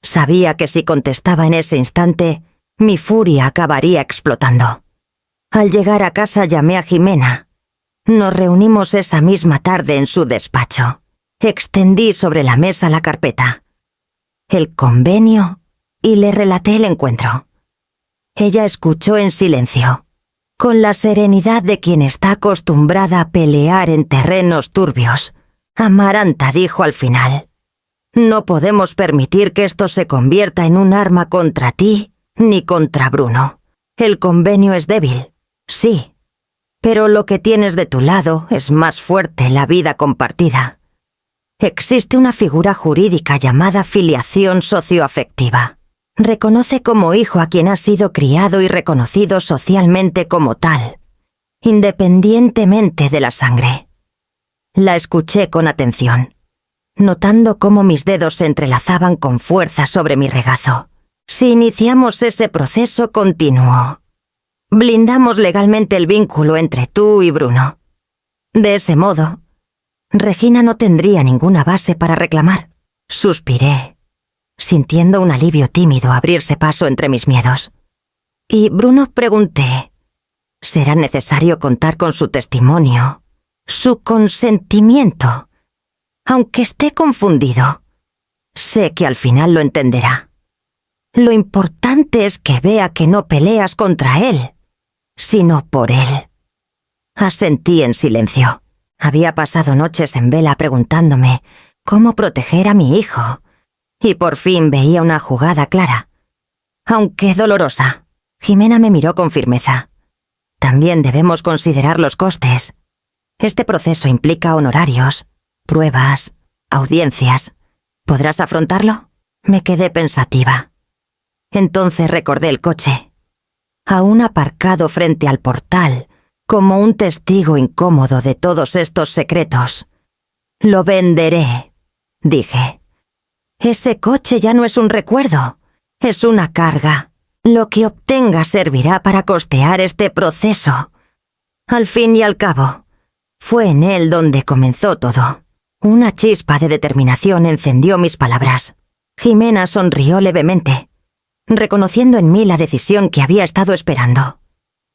Sabía que si contestaba en ese instante, mi furia acabaría explotando. Al llegar a casa llamé a Jimena. Nos reunimos esa misma tarde en su despacho. Extendí sobre la mesa la carpeta, el convenio, y le relaté el encuentro. Ella escuchó en silencio, con la serenidad de quien está acostumbrada a pelear en terrenos turbios. Amaranta dijo al final: «No podemos permitir que esto se convierta en un arma contra ti ni contra Bruno. El convenio es débil, sí, pero lo que tienes de tu lado es más fuerte: la vida compartida. Existe una figura jurídica llamada filiación socioafectiva. Reconoce como hijo a quien ha sido criado y reconocido socialmente como tal, independientemente de la sangre». La escuché con atención, notando cómo mis dedos se entrelazaban con fuerza sobre mi regazo. «Si iniciamos ese proceso», continuó, «blindamos legalmente el vínculo entre tú y Bruno. De ese modo, Regina no tendría ninguna base para reclamar». Suspiré, sintiendo un alivio tímido abrirse paso entre mis miedos. «¿Y Bruno?», pregunté. «Será necesario contar con su testimonio, su consentimiento. Aunque esté confundido, sé que al final lo entenderá. Lo importante es que vea que no peleas contra él, sino por él». Asentí en silencio. Había pasado noches en vela preguntándome cómo proteger a mi hijo, y por fin veía una jugada clara, aunque dolorosa. Jimena me miró con firmeza. «También debemos considerar los costes. Este proceso implica honorarios, pruebas, audiencias. ¿Podrás afrontarlo?». Me quedé pensativa. Entonces recordé el coche, aún aparcado frente al portal, como un testigo incómodo de todos estos secretos. «Lo venderé», dije. «Ese coche ya no es un recuerdo, es una carga. Lo que obtenga servirá para costear este proceso». Al fin y al cabo, fue en él donde comenzó todo. Una chispa de determinación encendió mis palabras. Jimena sonrió levemente, reconociendo en mí la decisión que había estado esperando.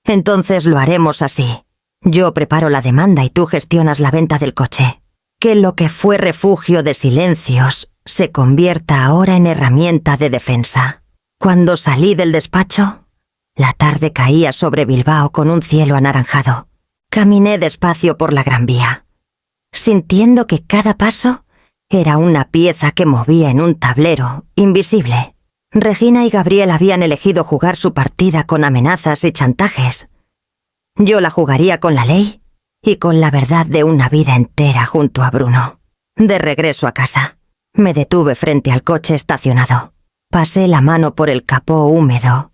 «Entonces lo haremos así. Yo preparo la demanda y tú gestionas la venta del coche. Que lo que fue refugio de silencios se convierta ahora en herramienta de defensa». Cuando salí del despacho, la tarde caía sobre Bilbao con un cielo anaranjado. Caminé despacio por la Gran Vía, sintiendo que cada paso Era una pieza que movía en un tablero, invisible. Regina y Gabriel habían elegido jugar su partida con amenazas y chantajes. Yo la jugaría con la ley y con la verdad de una vida entera junto a Bruno. De regreso a casa, me detuve frente al coche estacionado. Pasé la mano por el capó húmedo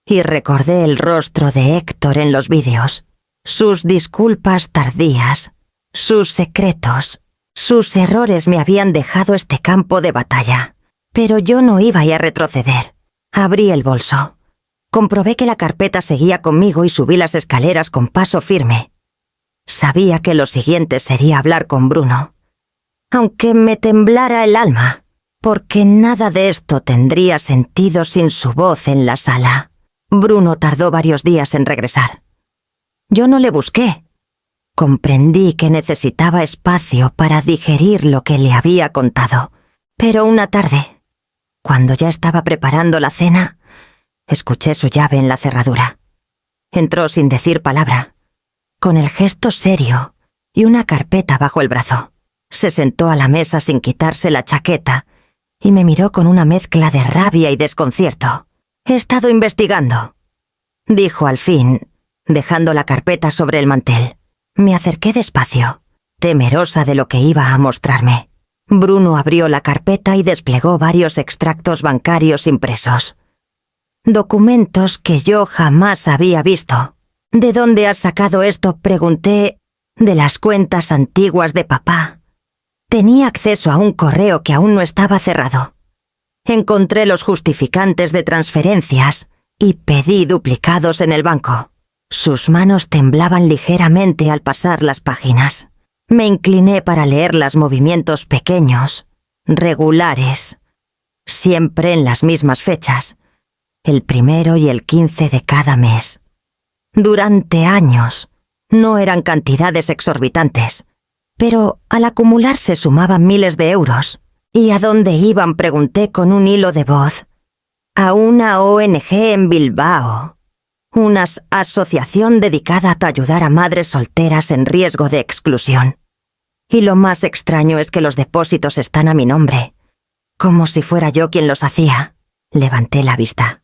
y recordé el rostro de Héctor en los vídeos, sus disculpas tardías, sus secretos. Sus errores me habían dejado este campo de batalla, pero yo no iba a retroceder. Abrí el bolso. Comprobé que la carpeta seguía conmigo y subí las escaleras con paso firme. Sabía que lo siguiente sería hablar con Bruno, aunque me temblara el alma, porque nada de esto tendría sentido sin su voz en la sala. Bruno tardó varios días en regresar. Yo no le busqué. Comprendí que necesitaba espacio para digerir lo que le había contado. Pero una tarde, cuando ya estaba preparando la cena, escuché su llave en la cerradura. Entró sin decir palabra, con el gesto serio y una carpeta bajo el brazo. Se sentó a la mesa sin quitarse la chaqueta y me miró con una mezcla de rabia y desconcierto. «He estado investigando», dijo al fin, dejando la carpeta sobre el mantel. Me acerqué despacio, temerosa de lo que iba a mostrarme. Bruno abrió la carpeta y desplegó varios extractos bancarios impresos. Documentos que yo jamás había visto. «¿De dónde has sacado esto?», pregunté. «De las cuentas antiguas de papá». Tenía acceso a un correo que aún no estaba cerrado. Encontré los justificantes de transferencias y pedí duplicados en el banco. Sus manos temblaban ligeramente al pasar las páginas. Me incliné para leer los movimientos pequeños, regulares, siempre en las mismas fechas, el 1 y el 15 de cada mes. Durante años, no eran cantidades exorbitantes, pero al acumularse sumaban miles de euros. ¿Y a dónde iban?, pregunté con un hilo de voz. A una ONG en Bilbao. Una asociación dedicada a ayudar a madres solteras en riesgo de exclusión. Y lo más extraño es que los depósitos están a mi nombre, como si fuera yo quien los hacía. Levanté la vista,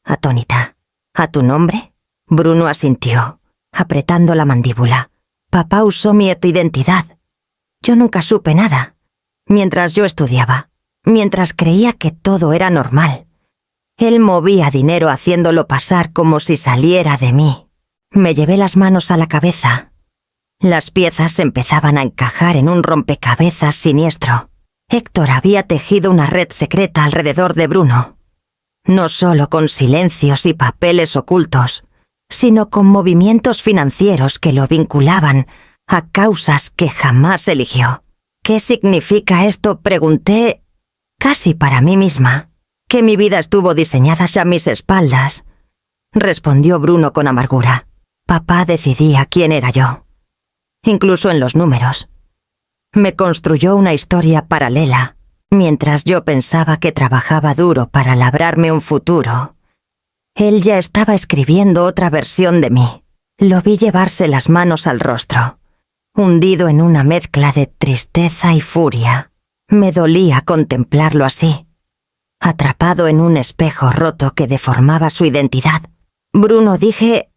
atónita. ¿A tu nombre? Bruno asintió, apretando la mandíbula. Papá usó mi identidad. Yo nunca supe nada. Mientras yo estudiaba, mientras creía que todo era normal. Él movía dinero haciéndolo pasar como si saliera de mí. Me llevé las manos a la cabeza. Las piezas empezaban a encajar en un rompecabezas siniestro. Héctor había tejido una red secreta alrededor de Bruno. No solo con silencios y papeles ocultos, sino con movimientos financieros que lo vinculaban a causas que jamás eligió. «¿Qué significa esto?», pregunté, casi para mí misma. «Que mi vida estuvo diseñada a mis espaldas», respondió Bruno con amargura. Papá decidía quién era yo, incluso en los números. Me construyó una historia paralela, mientras yo pensaba que trabajaba duro para labrarme un futuro. Él ya estaba escribiendo otra versión de mí. Lo vi llevarse las manos al rostro, hundido en una mezcla de tristeza y furia. Me dolía contemplarlo así, atrapado en un espejo roto que deformaba su identidad. «Bruno», dije,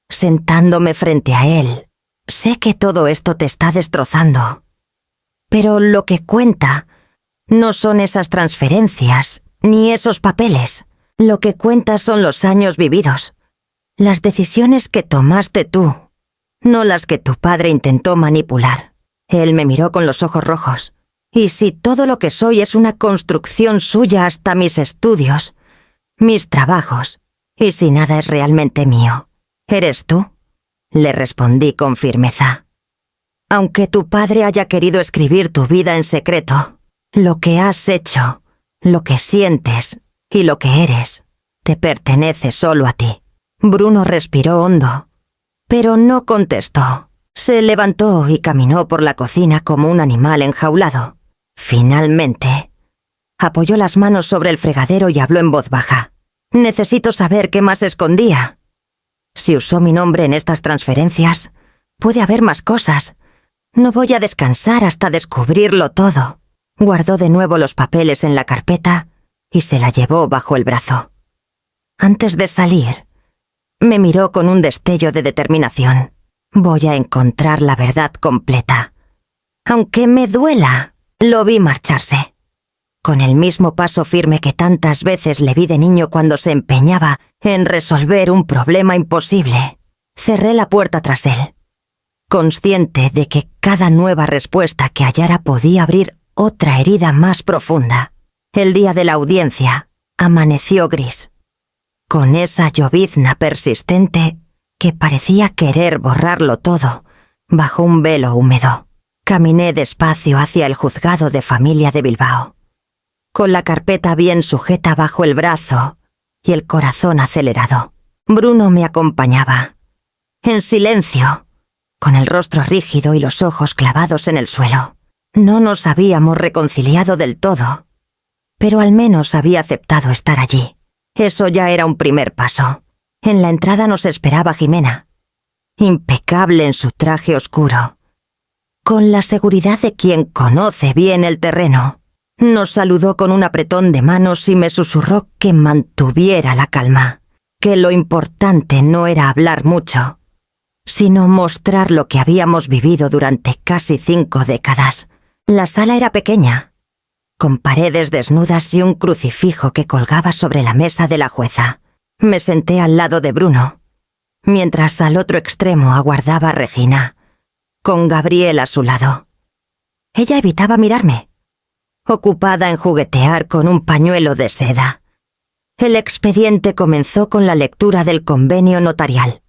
sentándome frente a él, «sé que todo esto te está destrozando. Pero lo que cuenta no son esas transferencias, ni esos papeles. Lo que cuenta son los años vividos, las decisiones que tomaste tú, no las que tu padre intentó manipular». Él me miró con los ojos rojos. «Y si todo lo que soy es una construcción suya, hasta mis estudios, mis trabajos, y si nada es realmente mío, ¿eres tú?», le respondí con firmeza. «Aunque tu padre haya querido escribir tu vida en secreto, lo que has hecho, lo que sientes y lo que eres, te pertenece solo a ti». Bruno respiró hondo, pero no contestó. Se levantó y caminó por la cocina como un animal enjaulado. Finalmente, apoyó las manos sobre el fregadero y habló en voz baja. «Necesito saber qué más escondía. Si usó mi nombre en estas transferencias, puede haber más cosas. No voy a descansar hasta descubrirlo todo». Guardó de nuevo los papeles en la carpeta y se la llevó bajo el brazo. Antes de salir, me miró con un destello de determinación. Voy a encontrar la verdad completa. Aunque me duela, lo vi marcharse. Con el mismo paso firme que tantas veces le vi de niño cuando se empeñaba en resolver un problema imposible, cerré la puerta tras él, consciente de que cada nueva respuesta que hallara podía abrir otra herida más profunda. El día de la audiencia amaneció gris, con esa llovizna persistente que parecía querer borrarlo todo bajo un velo húmedo. Caminé despacio hacia el juzgado de familia de Bilbao, con la carpeta bien sujeta bajo el brazo y el corazón acelerado. Bruno me acompañaba, en silencio, con el rostro rígido y los ojos clavados en el suelo. No nos habíamos reconciliado del todo, pero al menos había aceptado estar allí. Eso ya era un primer paso. En la entrada nos esperaba Jimena, impecable en su traje oscuro, con la seguridad de quien conoce bien el terreno. Nos saludó con un apretón de manos y me susurró que mantuviera la calma, que lo importante no era hablar mucho, sino mostrar lo que habíamos vivido durante casi 5 décadas. La sala era pequeña, con paredes desnudas y un crucifijo que colgaba sobre la mesa de la jueza. Me senté al lado de Bruno, mientras al otro extremo aguardaba a Regina, con Gabriel a su lado. Ella evitaba mirarme, ocupada en juguetear con un pañuelo de seda. El expediente comenzó con la lectura del convenio notarial,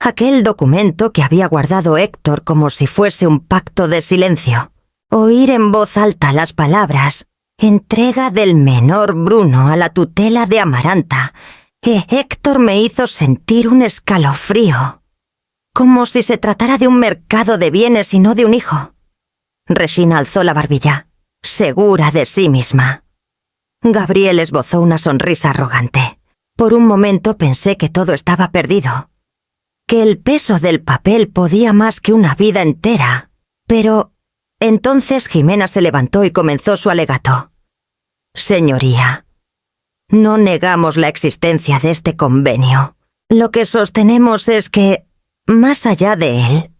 aquel documento que había guardado Héctor como si fuese un pacto de silencio. Oír en voz alta las palabras «entrega del menor Bruno a la tutela de Amaranta», Héctor me hizo sentir un escalofrío, como si se tratara de un mercado de bienes y no de un hijo. Regina alzó la barbilla, segura de sí misma. Gabriel esbozó una sonrisa arrogante. Por un momento pensé que todo estaba perdido, que el peso del papel podía más que una vida entera, pero entonces Jimena se levantó y comenzó su alegato. Señoría, no negamos la existencia de este convenio. Lo que sostenemos es que, más allá de él,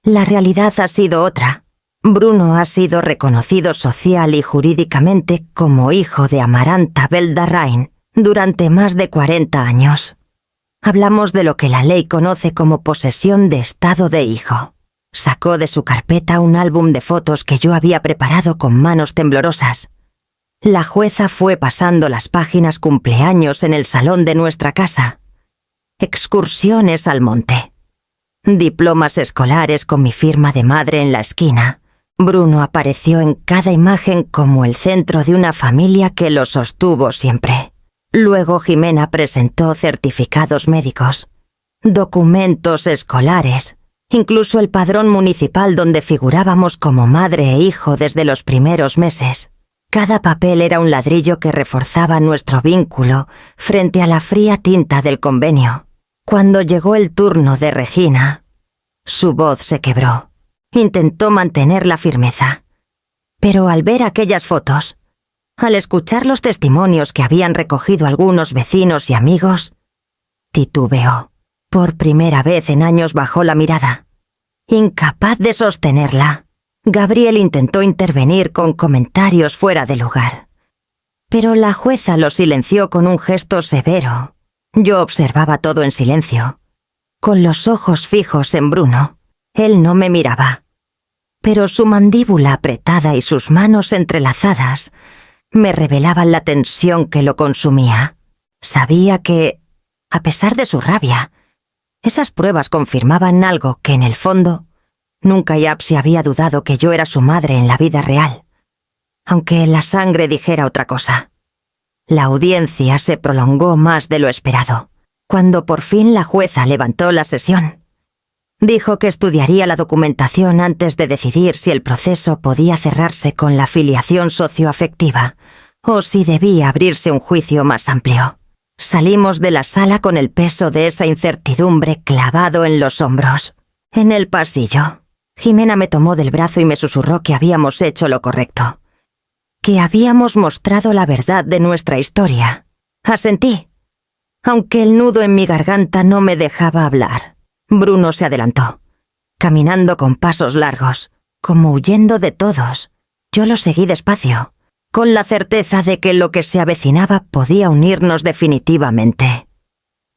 la realidad ha sido otra. Bruno ha sido reconocido social y jurídicamente como hijo de Amaranta Beldarrain durante más de 40 años. Hablamos de lo que la ley conoce como posesión de estado de hijo. Sacó de su carpeta un álbum de fotos que yo había preparado con manos temblorosas. La jueza fue pasando las páginas cumpleaños en el salón de nuestra casa, excursiones al monte, diplomas escolares con mi firma de madre en la esquina. Bruno apareció en cada imagen como el centro de una familia que lo sostuvo siempre. Luego Jimena presentó certificados médicos, documentos escolares, incluso el padrón municipal donde figurábamos como madre e hijo desde los primeros meses. Cada papel era un ladrillo que reforzaba nuestro vínculo frente a la fría tinta del convenio. Cuando llegó el turno de Regina, su voz se quebró. Intentó mantener la firmeza, pero al ver aquellas fotos, al escuchar los testimonios que habían recogido algunos vecinos y amigos, titubeó. Por primera vez en años bajó la mirada. Incapaz de sostenerla, Gabriel intentó intervenir con comentarios fuera de lugar, pero la jueza lo silenció con un gesto severo. Yo observaba todo en silencio, con los ojos fijos en Bruno. Él no me miraba, pero su mandíbula apretada y sus manos entrelazadas me revelaban la tensión que lo consumía. Sabía que, a pesar de su rabia, esas pruebas confirmaban algo que en el fondo nunca Yapsi había dudado, que yo era su madre en la vida real, aunque la sangre dijera otra cosa. La audiencia se prolongó más de lo esperado. Cuando por fin la jueza levantó la sesión, dijo que estudiaría la documentación antes de decidir si el proceso podía cerrarse con la filiación socioafectiva o si debía abrirse un juicio más amplio. Salimos de la sala con el peso de esa incertidumbre clavado en los hombros. En el pasillo, Jimena me tomó del brazo y me susurró que habíamos hecho lo correcto, que habíamos mostrado la verdad de nuestra historia. Asentí, aunque el nudo en mi garganta no me dejaba hablar. Bruno se adelantó, caminando con pasos largos, como huyendo de todos. Yo lo seguí despacio, con la certeza de que lo que se avecinaba podía unirnos definitivamente.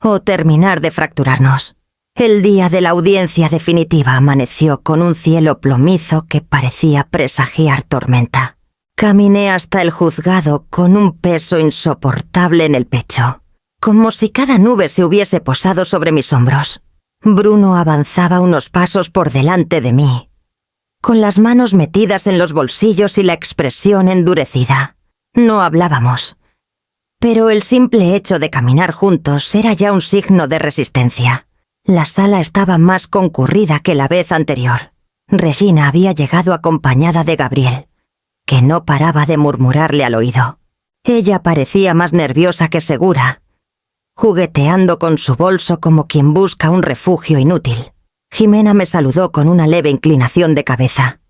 O terminar de fracturarnos. El día de la audiencia definitiva amaneció con un cielo plomizo que parecía presagiar tormenta. Caminé hasta el juzgado con un peso insoportable en el pecho, como si cada nube se hubiese posado sobre mis hombros. Bruno avanzaba unos pasos por delante de mí, con las manos metidas en los bolsillos y la expresión endurecida. No hablábamos, pero el simple hecho de caminar juntos era ya un signo de resistencia. La sala estaba más concurrida que la vez anterior. Regina había llegado acompañada de Gabriel, que no paraba de murmurarle al oído. Ella parecía más nerviosa que segura, jugueteando con su bolso como quien busca un refugio inútil. Jimena me saludó con una leve inclinación de cabeza.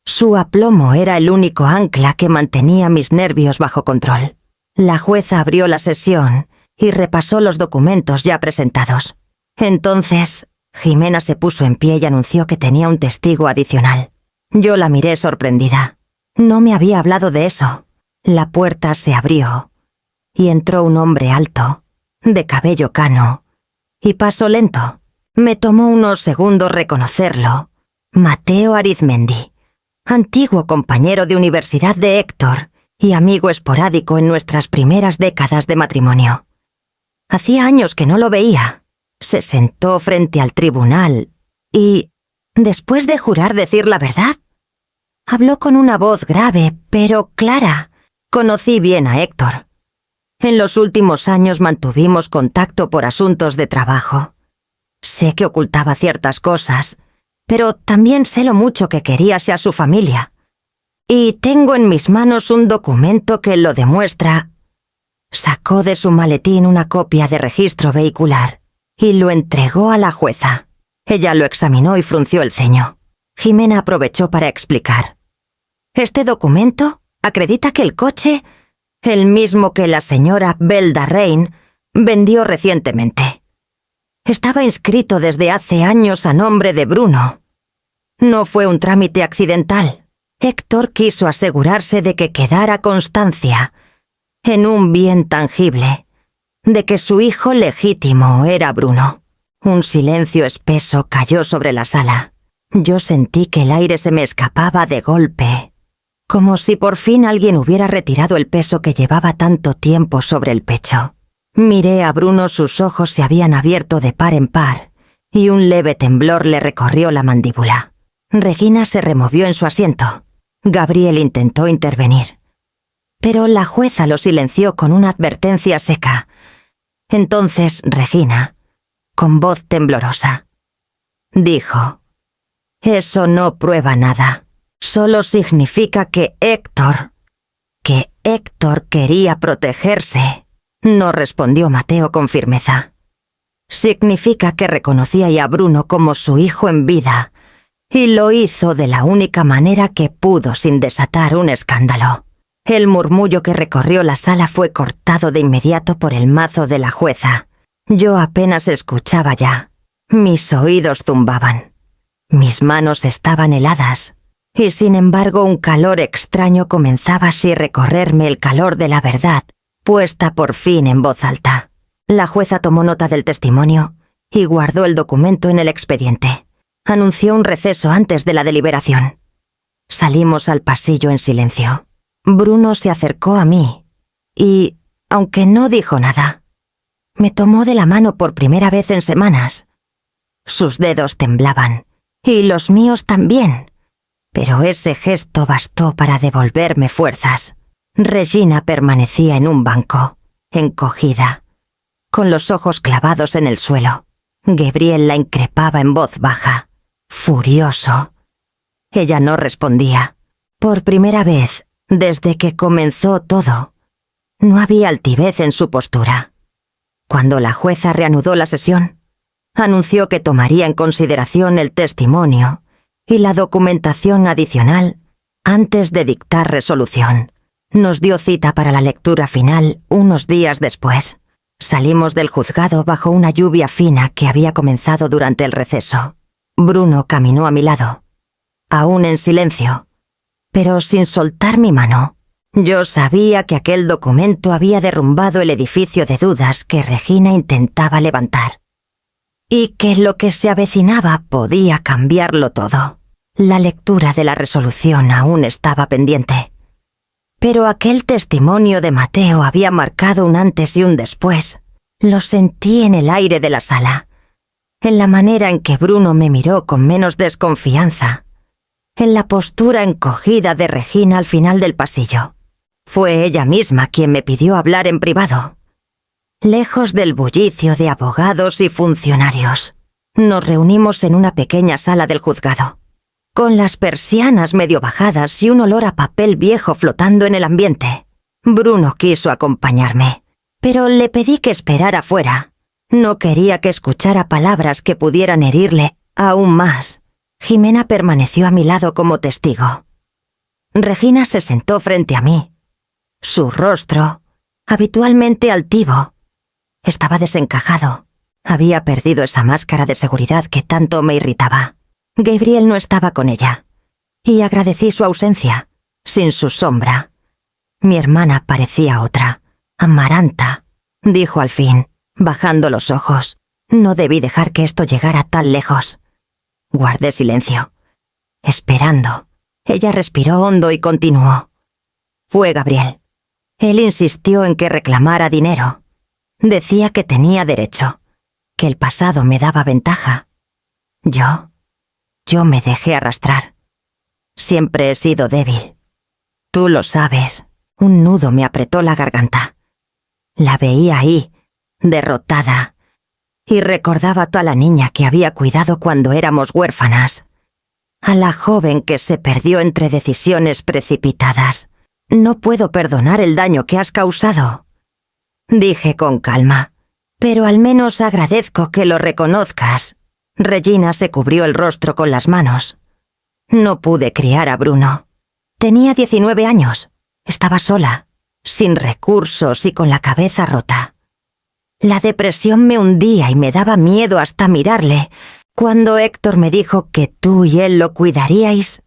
Su aplomo era el único ancla que mantenía mis nervios bajo control. La jueza abrió la sesión y repasó los documentos ya presentados. Entonces, Jimena se puso en pie y anunció que tenía un testigo adicional. Yo la miré sorprendida. No me había hablado de eso. La puerta se abrió y entró un hombre alto, de cabello cano y paso lento. Me tomó unos segundos reconocerlo. Mateo Arizmendi, antiguo compañero de universidad de Héctor y amigo esporádico en nuestras primeras décadas de matrimonio. Hacía años que no lo veía. Se sentó frente al tribunal y, después de jurar decir la verdad, habló con una voz grave, pero clara. Conocí bien a Héctor. En los últimos años mantuvimos contacto por asuntos de trabajo. Sé que ocultaba ciertas cosas, pero también sé lo mucho que quería hacia su familia. Y tengo en mis manos un documento que lo demuestra. Sacó de su maletín una copia de registro vehicular y lo entregó a la jueza. Ella lo examinó y frunció el ceño. Jimena aprovechó para explicar. Este documento acredita que el coche, el mismo que la señora Belda Rein, vendió recientemente. Estaba inscrito desde hace años a nombre de Bruno. No fue un trámite accidental. Héctor quiso asegurarse de que quedara constancia, en un bien tangible, de que su hijo legítimo era Bruno. Un silencio espeso cayó sobre la sala. Yo sentí que el aire se me escapaba de golpe, como si por fin alguien hubiera retirado el peso que llevaba tanto tiempo sobre el pecho. Miré a Bruno, sus ojos se habían abierto de par en par, y un leve temblor le recorrió la mandíbula. Regina se removió en su asiento. Gabriel intentó intervenir, pero la jueza lo silenció con una advertencia seca. Entonces Regina, con voz temblorosa, dijo: «Eso no prueba nada. Solo significa que Héctor quería protegerse». No respondió Mateo con firmeza. Significa que reconocía a Bruno como su hijo en vida, y lo hizo de la única manera que pudo sin desatar un escándalo. El murmullo que recorrió la sala fue cortado de inmediato por el mazo de la jueza. Yo apenas escuchaba ya. Mis oídos zumbaban. Mis manos estaban heladas. Y sin embargo un calor extraño comenzaba así a recorrerme, el calor de la verdad, puesta por fin en voz alta. La jueza tomó nota del testimonio y guardó el documento en el expediente. Anunció un receso antes de la deliberación. Salimos al pasillo en silencio. Bruno se acercó a mí y, aunque no dijo nada, me tomó de la mano por primera vez en semanas. Sus dedos temblaban, y los míos también, pero ese gesto bastó para devolverme fuerzas. Regina permanecía en un banco, encogida, con los ojos clavados en el suelo. Gabriel la increpaba en voz baja, furioso. Ella no respondía. Por primera vez, desde que comenzó todo, no había altivez en su postura. Cuando la jueza reanudó la sesión, anunció que tomaría en consideración el testimonio y la documentación adicional antes de dictar resolución. Nos dio cita para la lectura final unos días después. Salimos del juzgado bajo una lluvia fina que había comenzado durante el receso. Bruno caminó a mi lado, aún en silencio, pero sin soltar mi mano. Yo sabía que aquel documento había derrumbado el edificio de dudas que Regina intentaba levantar, y que lo que se avecinaba podía cambiarlo todo. La lectura de la resolución aún estaba pendiente. Pero aquel testimonio de Mateo había marcado un antes y un después. Lo sentí en el aire de la sala, en la manera en que Bruno me miró con menos desconfianza, en la postura encogida de Regina al final del pasillo. Fue ella misma quien me pidió hablar en privado. Lejos del bullicio de abogados y funcionarios, nos reunimos en una pequeña sala del juzgado, con las persianas medio bajadas y un olor a papel viejo flotando en el ambiente. Bruno quiso acompañarme, pero le pedí que esperara fuera. No quería que escuchara palabras que pudieran herirle aún más. Jimena permaneció a mi lado como testigo. Regina se sentó frente a mí. Su rostro, habitualmente altivo, estaba desencajado. Había perdido esa máscara de seguridad que tanto me irritaba. Gabriel no estaba con ella, y agradecí su ausencia, sin su sombra. Mi hermana parecía otra, Amaranta, dijo al fin, bajando los ojos. No debí dejar que esto llegara tan lejos. Guardé silencio, esperando. Ella respiró hondo y continuó. Fue Gabriel. Él insistió en que reclamara dinero. Decía que tenía derecho, que el pasado me daba ventaja. Yo me dejé arrastrar. Siempre he sido débil. Tú lo sabes. Un nudo me apretó la garganta. La veía ahí, derrotada, y recordaba a toda la niña que había cuidado cuando éramos huérfanas. A la joven que se perdió entre decisiones precipitadas. No puedo perdonar el daño que has causado, dije con calma, pero al menos agradezco que lo reconozcas. Regina se cubrió el rostro con las manos. No pude criar a Bruno. Tenía 19 años. Estaba sola, sin recursos y con la cabeza rota. La depresión me hundía y me daba miedo hasta mirarle. Cuando Héctor me dijo que tú y él lo cuidaríais,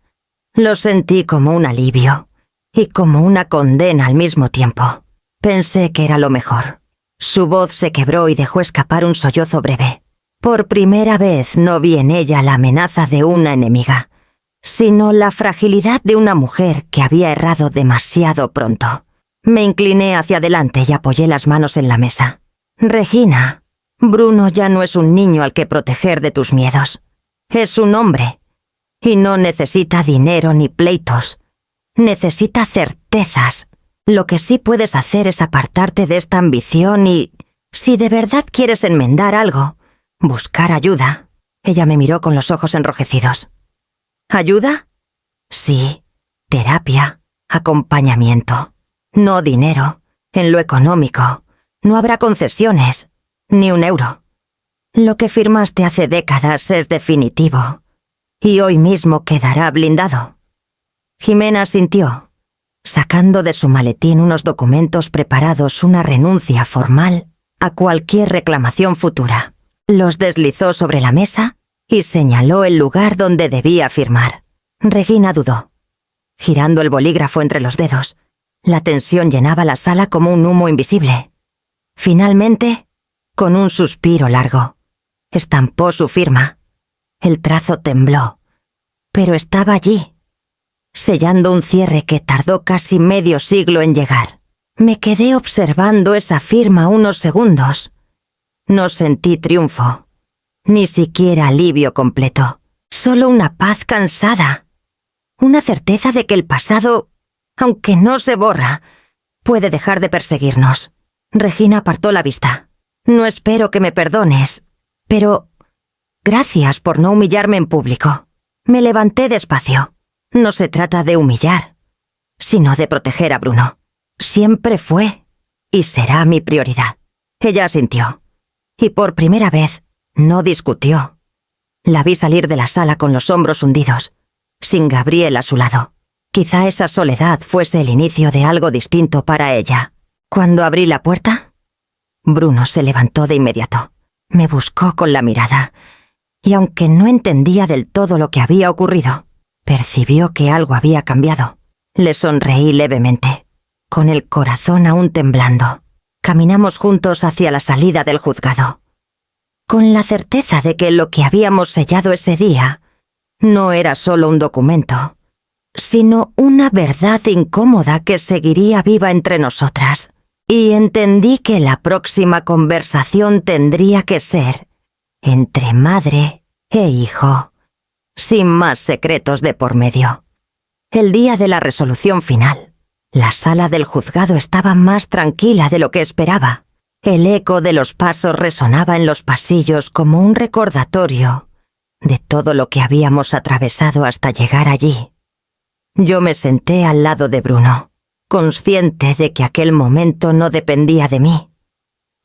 lo sentí como un alivio y como una condena al mismo tiempo. Pensé que era lo mejor. Su voz se quebró y dejó escapar un sollozo breve. Por primera vez no vi en ella la amenaza de una enemiga, sino la fragilidad de una mujer que había errado demasiado pronto. Me incliné hacia adelante y apoyé las manos en la mesa. Regina, Bruno ya no es un niño al que proteger de tus miedos. Es un hombre. Y no necesita dinero ni pleitos. Necesita certezas. Lo que sí puedes hacer es apartarte de esta ambición y, si de verdad quieres enmendar algo, buscar ayuda. Ella me miró con los ojos enrojecidos. ¿Ayuda? Sí, terapia, acompañamiento. No dinero. En lo económico, no habrá concesiones, ni un euro. Lo que firmaste hace décadas es definitivo, y hoy mismo quedará blindado. Jimena asintió, sacando de su maletín unos documentos preparados, una renuncia formal a cualquier reclamación futura. Los deslizó sobre la mesa y señaló el lugar donde debía firmar. Regina dudó, girando el bolígrafo entre los dedos. La tensión llenaba la sala como un humo invisible. Finalmente, con un suspiro largo, estampó su firma. El trazo tembló, pero estaba allí, sellando un cierre que tardó casi medio siglo en llegar. Me quedé observando esa firma unos segundos. No sentí triunfo, ni siquiera alivio completo, solo una paz cansada, una certeza de que el pasado, aunque no se borra, puede dejar de perseguirnos. Regina apartó la vista. No espero que me perdones, pero gracias por no humillarme en público. Me levanté despacio. No se trata de humillar, sino de proteger a Bruno. Siempre fue y será mi prioridad. Ella asintió. Y por primera vez no discutió. La vi salir de la sala con los hombros hundidos, sin Gabriel a su lado. Quizá esa soledad fuese el inicio de algo distinto para ella. Cuando abrí la puerta, Bruno se levantó de inmediato. Me buscó con la mirada, y aunque no entendía del todo lo que había ocurrido, percibió que algo había cambiado. Le sonreí levemente, con el corazón aún temblando. Caminamos juntos hacia la salida del juzgado, con la certeza de que lo que habíamos sellado ese día no era solo un documento, sino una verdad incómoda que seguiría viva entre nosotras. Y entendí que la próxima conversación tendría que ser entre madre e hijo, sin más secretos de por medio. El día de la resolución final, la sala del juzgado estaba más tranquila de lo que esperaba. El eco de los pasos resonaba en los pasillos como un recordatorio de todo lo que habíamos atravesado hasta llegar allí. Yo me senté al lado de Bruno, consciente de que aquel momento no dependía de mí,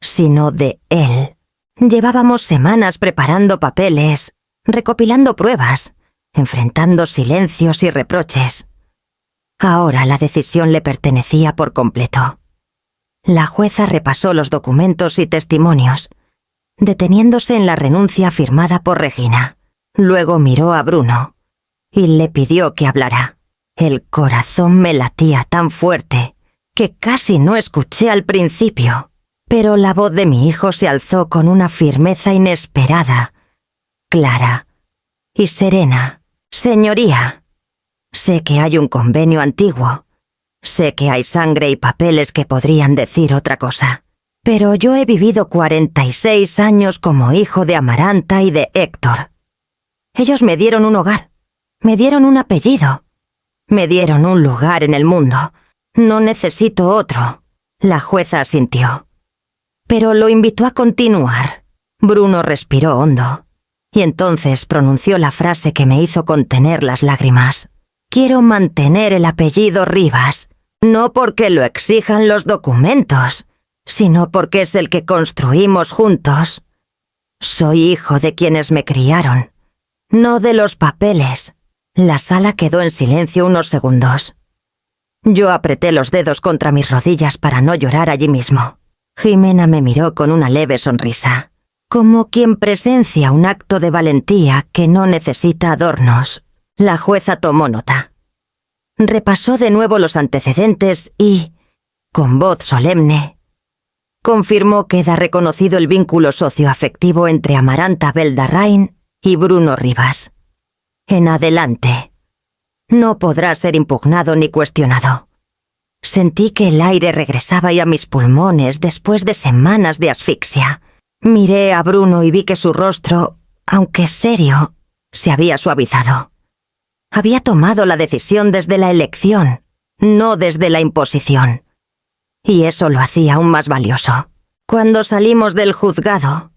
sino de él. Llevábamos semanas preparando papeles, recopilando pruebas, enfrentando silencios y reproches. Ahora la decisión le pertenecía por completo. La jueza repasó los documentos y testimonios, deteniéndose en la renuncia firmada por Regina. Luego miró a Bruno y le pidió que hablara. El corazón me latía tan fuerte que casi no escuché al principio, pero la voz de mi hijo se alzó con una firmeza inesperada, clara y serena. Señoría, sé que hay un convenio antiguo, sé que hay sangre y papeles que podrían decir otra cosa, pero yo he vivido 46 años como hijo de Amaranta y de Héctor. Ellos me dieron un hogar, me dieron un apellido, me dieron un lugar en el mundo. No necesito otro. La jueza asintió, pero lo invitó a continuar. Bruno respiró hondo, y entonces pronunció la frase que me hizo contener las lágrimas. Quiero mantener el apellido Rivas, no porque lo exijan los documentos, sino porque es el que construimos juntos. Soy hijo de quienes me criaron, no de los papeles. La sala quedó en silencio unos segundos. Yo apreté los dedos contra mis rodillas para no llorar allí mismo. Jimena me miró con una leve sonrisa, como quien presencia un acto de valentía que no necesita adornos. La jueza tomó nota. Repasó de nuevo los antecedentes y, con voz solemne, confirmó que queda reconocido el vínculo socioafectivo entre Amaranta Beldarrain y Bruno Rivas. En adelante, no podrá ser impugnado ni cuestionado. Sentí que el aire regresaba ya a mis pulmones después de semanas de asfixia. Miré a Bruno y vi que su rostro, aunque serio, se había suavizado. Había tomado la decisión desde la elección, no desde la imposición. Y eso lo hacía aún más valioso. Cuando salimos del juzgado,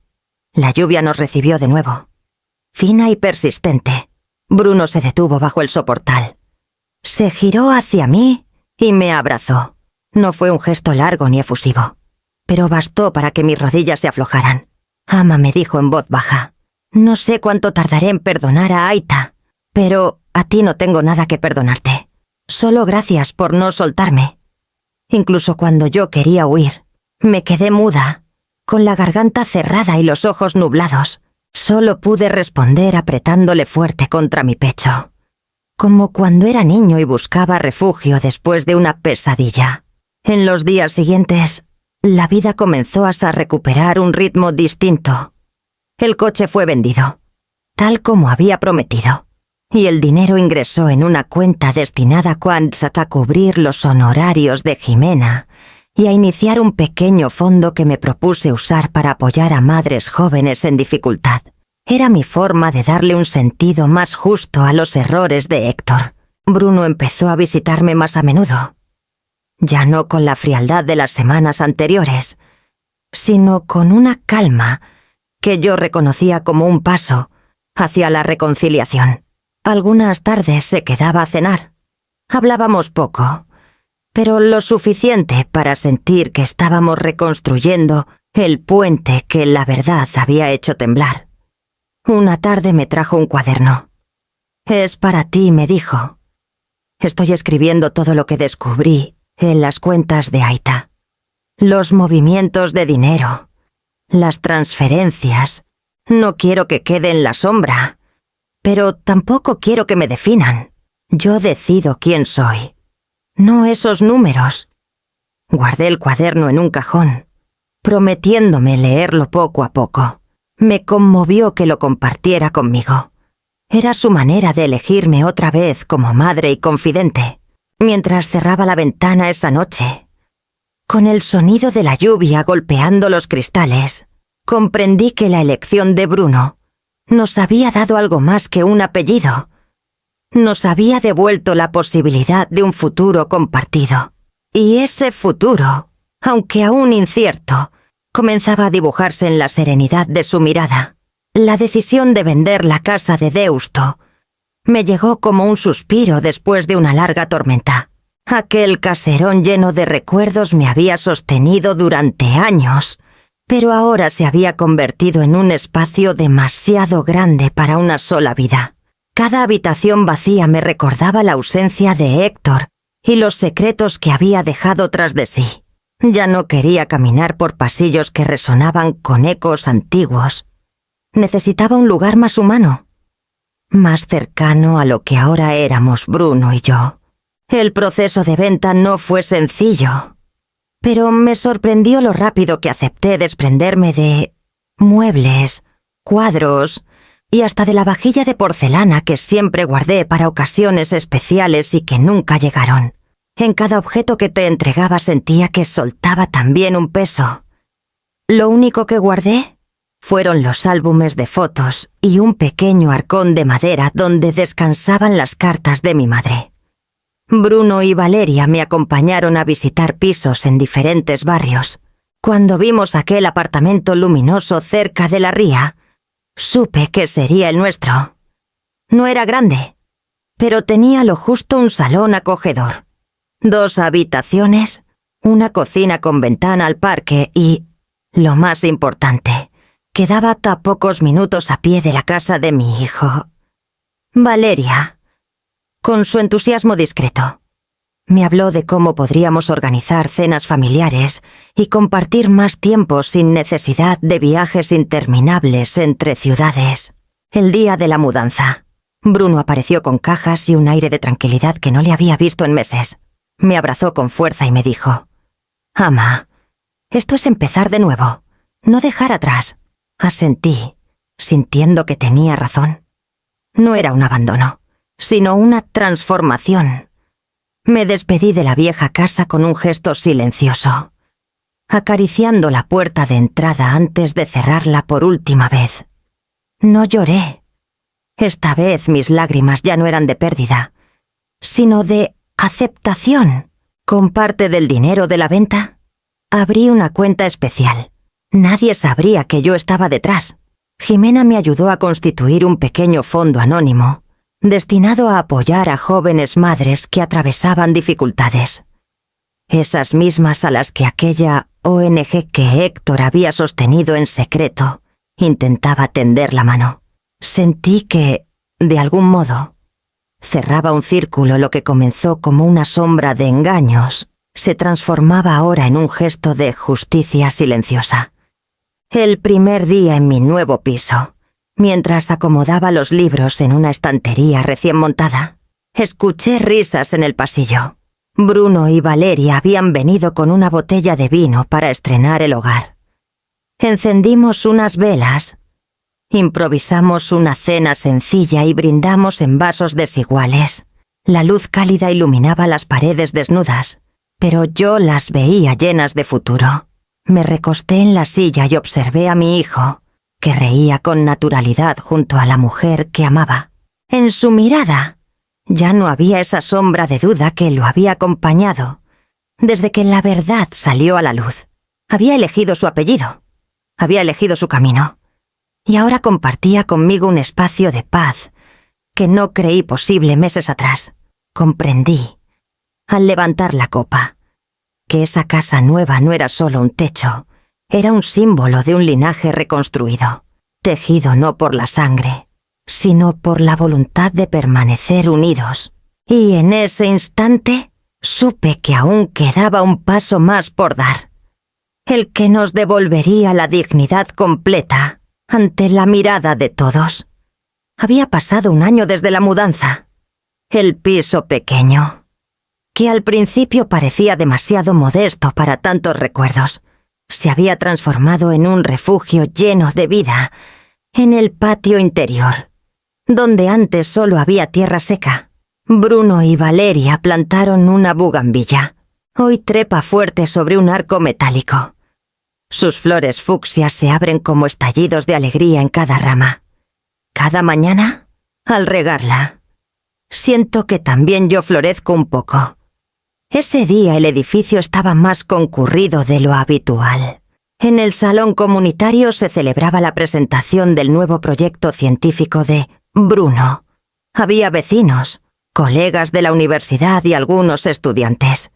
la lluvia nos recibió de nuevo, fina y persistente. Bruno se detuvo bajo el soportal. Se giró hacia mí y me abrazó. No fue un gesto largo ni efusivo, pero bastó para que mis rodillas se aflojaran. Ama me dijo en voz baja: no sé cuánto tardaré en perdonar a Aita, pero a ti no tengo nada que perdonarte. Solo gracias por no soltarme. Incluso cuando yo quería huir, me quedé muda, con la garganta cerrada y los ojos nublados. Solo pude responder apretándole fuerte contra mi pecho, como cuando era niño y buscaba refugio después de una pesadilla. En los días siguientes, la vida comenzó a recuperar un ritmo distinto. El coche fue vendido, tal como había prometido, y el dinero ingresó en una cuenta destinada a cubrir los honorarios de Jimena y a iniciar un pequeño fondo que me propuse usar para apoyar a madres jóvenes en dificultad. Era mi forma de darle un sentido más justo a los errores de Héctor. Bruno empezó a visitarme más a menudo, ya no con la frialdad de las semanas anteriores, sino con una calma que yo reconocía como un paso hacia la reconciliación. Algunas tardes se quedaba a cenar. Hablábamos poco, pero lo suficiente para sentir que estábamos reconstruyendo el puente que la verdad había hecho temblar. Una tarde me trajo un cuaderno. «Es para ti», me dijo. Estoy escribiendo todo lo que descubrí en las cuentas de Aita. Los movimientos de dinero, las transferencias. No quiero que quede en la sombra, pero tampoco quiero que me definan. Yo decido quién soy, no esos números. Guardé el cuaderno en un cajón, prometiéndome leerlo poco a poco. Me conmovió que lo compartiera conmigo. Era su manera de elegirme otra vez como madre y confidente. Mientras cerraba la ventana esa noche, con el sonido de la lluvia golpeando los cristales, comprendí que la elección de Bruno nos había dado algo más que un apellido. Nos había devuelto la posibilidad de un futuro compartido. Y ese futuro, aunque aún incierto, comenzaba a dibujarse en la serenidad de su mirada. La decisión de vender la casa de Deusto me llegó como un suspiro después de una larga tormenta. Aquel caserón lleno de recuerdos me había sostenido durante años, pero ahora se había convertido en un espacio demasiado grande para una sola vida. Cada habitación vacía me recordaba la ausencia de Héctor y los secretos que había dejado tras de sí. Ya no quería caminar por pasillos que resonaban con ecos antiguos. Necesitaba un lugar más humano, más cercano a lo que ahora éramos Bruno y yo. El proceso de venta no fue sencillo, pero me sorprendió lo rápido que acepté desprenderme de muebles, cuadros y hasta de la vajilla de porcelana que siempre guardé para ocasiones especiales y que nunca llegaron. En cada objeto que te entregaba sentía que soltaba también un peso. Lo único que guardé fueron los álbumes de fotos y un pequeño arcón de madera donde descansaban las cartas de mi madre. Bruno y Valeria me acompañaron a visitar pisos en diferentes barrios. Cuando vimos aquel apartamento luminoso cerca de la ría, supe que sería el nuestro. No era grande, pero tenía lo justo un salón acogedor, 2 habitaciones, una cocina con ventana al parque y, lo más importante, quedaba a pocos minutos a pie de la casa de mi hijo. Valeria, con su entusiasmo discreto, me habló de cómo podríamos organizar cenas familiares y compartir más tiempo sin necesidad de viajes interminables entre ciudades. El día de la mudanza, Bruno apareció con cajas y un aire de tranquilidad que no le había visto en meses. Me abrazó con fuerza y me dijo: «Ama, esto es empezar de nuevo, no dejar atrás». Asentí, sintiendo que tenía razón. No era un abandono, sino una transformación. Me despedí de la vieja casa con un gesto silencioso, acariciando la puerta de entrada antes de cerrarla por última vez. No lloré. Esta vez mis lágrimas ya no eran de pérdida, sino de aceptación. Con parte del dinero de la venta, abrí una cuenta especial. Nadie sabría que yo estaba detrás. Jimena me ayudó a constituir un pequeño fondo anónimo destinado a apoyar a jóvenes madres que atravesaban dificultades. Esas mismas a las que aquella ONG que Héctor había sostenido en secreto intentaba tender la mano. Sentí que, de algún modo, cerraba un círculo. Lo que comenzó como una sombra de engaños se transformaba ahora en un gesto de justicia silenciosa. El primer día en mi nuevo piso, mientras acomodaba los libros en una estantería recién montada, escuché risas en el pasillo. Bruno y Valeria habían venido con una botella de vino para estrenar el hogar. Encendimos unas velas, improvisamos una cena sencilla y brindamos en vasos desiguales. La luz cálida iluminaba las paredes desnudas, pero yo las veía llenas de futuro. Me recosté en la silla y observé a mi hijo, que reía con naturalidad junto a la mujer que amaba. En su mirada ya no había esa sombra de duda que lo había acompañado desde que la verdad salió a la luz. Había elegido su apellido, había elegido su camino, y ahora compartía conmigo un espacio de paz que no creí posible meses atrás. Comprendí, al levantar la copa, que esa casa nueva no era solo un techo, era un símbolo de un linaje reconstruido, tejido no por la sangre, sino por la voluntad de permanecer unidos. Y en ese instante supe que aún quedaba un paso más por dar, el que nos devolvería la dignidad completa ante la mirada de todos. Había pasado un año desde la mudanza. El piso pequeño, que al principio parecía demasiado modesto para tantos recuerdos, se había transformado en un refugio lleno de vida en el patio interior, donde antes solo había tierra seca. Bruno y Valeria plantaron una bugambilla. Hoy trepa fuerte sobre un arco metálico. Sus flores fucsias se abren como estallidos de alegría en cada rama. Cada mañana, al regarla, siento que también yo florezco un poco. Ese día el edificio estaba más concurrido de lo habitual. En el salón comunitario se celebraba la presentación del nuevo proyecto científico de Bruno. Había vecinos, colegas de la universidad y algunos estudiantes.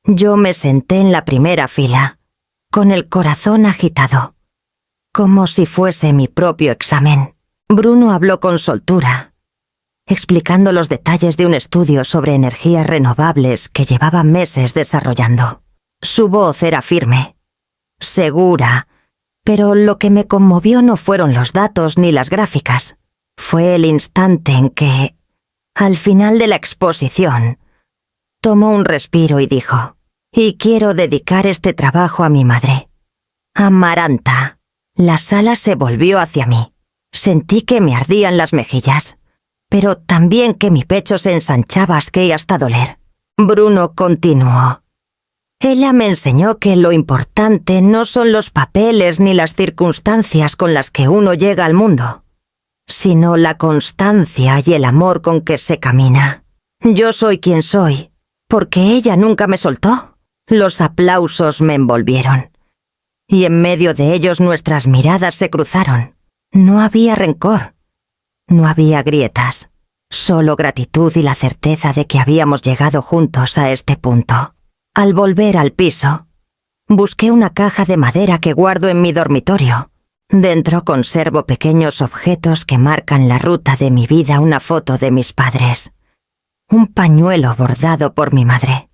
Yo me senté en la primera fila, con el corazón agitado, como si fuese mi propio examen. Bruno habló con soltura, explicando los detalles de un estudio sobre energías renovables que llevaba meses desarrollando. Su voz era firme, segura, pero lo que me conmovió no fueron los datos ni las gráficas. Fue el instante en que, al final de la exposición, tomó un respiro y dijo: «Y quiero dedicar este trabajo a mi madre, Amaranta». La sala se volvió hacia mí. Sentí que me ardían las mejillas, pero también que mi pecho se ensanchaba hasta doler. Bruno continuó: «Ella me enseñó que lo importante no son los papeles ni las circunstancias con las que uno llega al mundo, sino la constancia y el amor con que se camina. Yo soy quien soy, porque ella nunca me soltó». Los aplausos me envolvieron, y en medio de ellos nuestras miradas se cruzaron. No había rencor, no había grietas, solo gratitud y la certeza de que habíamos llegado juntos a este punto. Al volver al piso, busqué una caja de madera que guardo en mi dormitorio. Dentro conservo pequeños objetos que marcan la ruta de mi vida, una foto de mis padres, un pañuelo bordado por mi madre,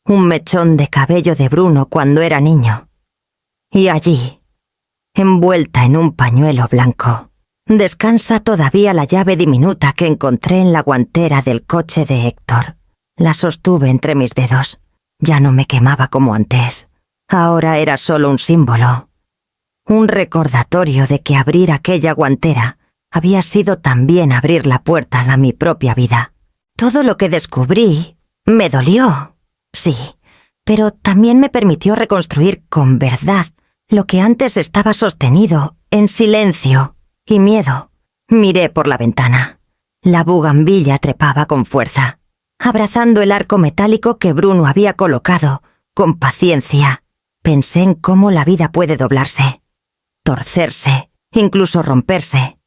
un mechón de cabello de Bruno cuando era niño. Y allí, envuelta en un pañuelo blanco, descansa todavía la llave diminuta que encontré en la guantera del coche de Héctor. La sostuve entre mis dedos. Ya no me quemaba como antes. Ahora era solo un símbolo, un recordatorio de que abrir aquella guantera había sido también abrir la puerta a mi propia vida. Todo lo que descubrí me dolió, sí, pero también me permitió reconstruir con verdad lo que antes estaba sostenido en silencio y miedo. Miré por la ventana. La bugambilla trepaba con fuerza, abrazando el arco metálico que Bruno había colocado con paciencia. Pensé en cómo la vida puede doblarse, torcerse, incluso romperse,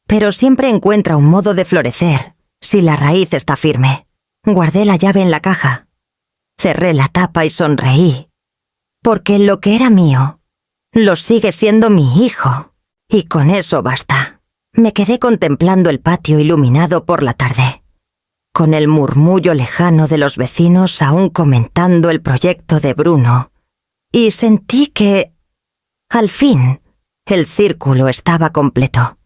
pero siempre encuentra un modo de florecer si la raíz está firme. Guardé la llave en la caja, cerré la tapa y sonreí, porque lo que era mío lo sigue siendo mi hijo, y con eso basta. Me quedé contemplando el patio iluminado por la tarde, con el murmullo lejano de los vecinos aún comentando el proyecto de Bruno, y sentí que, al fin, el círculo estaba completo.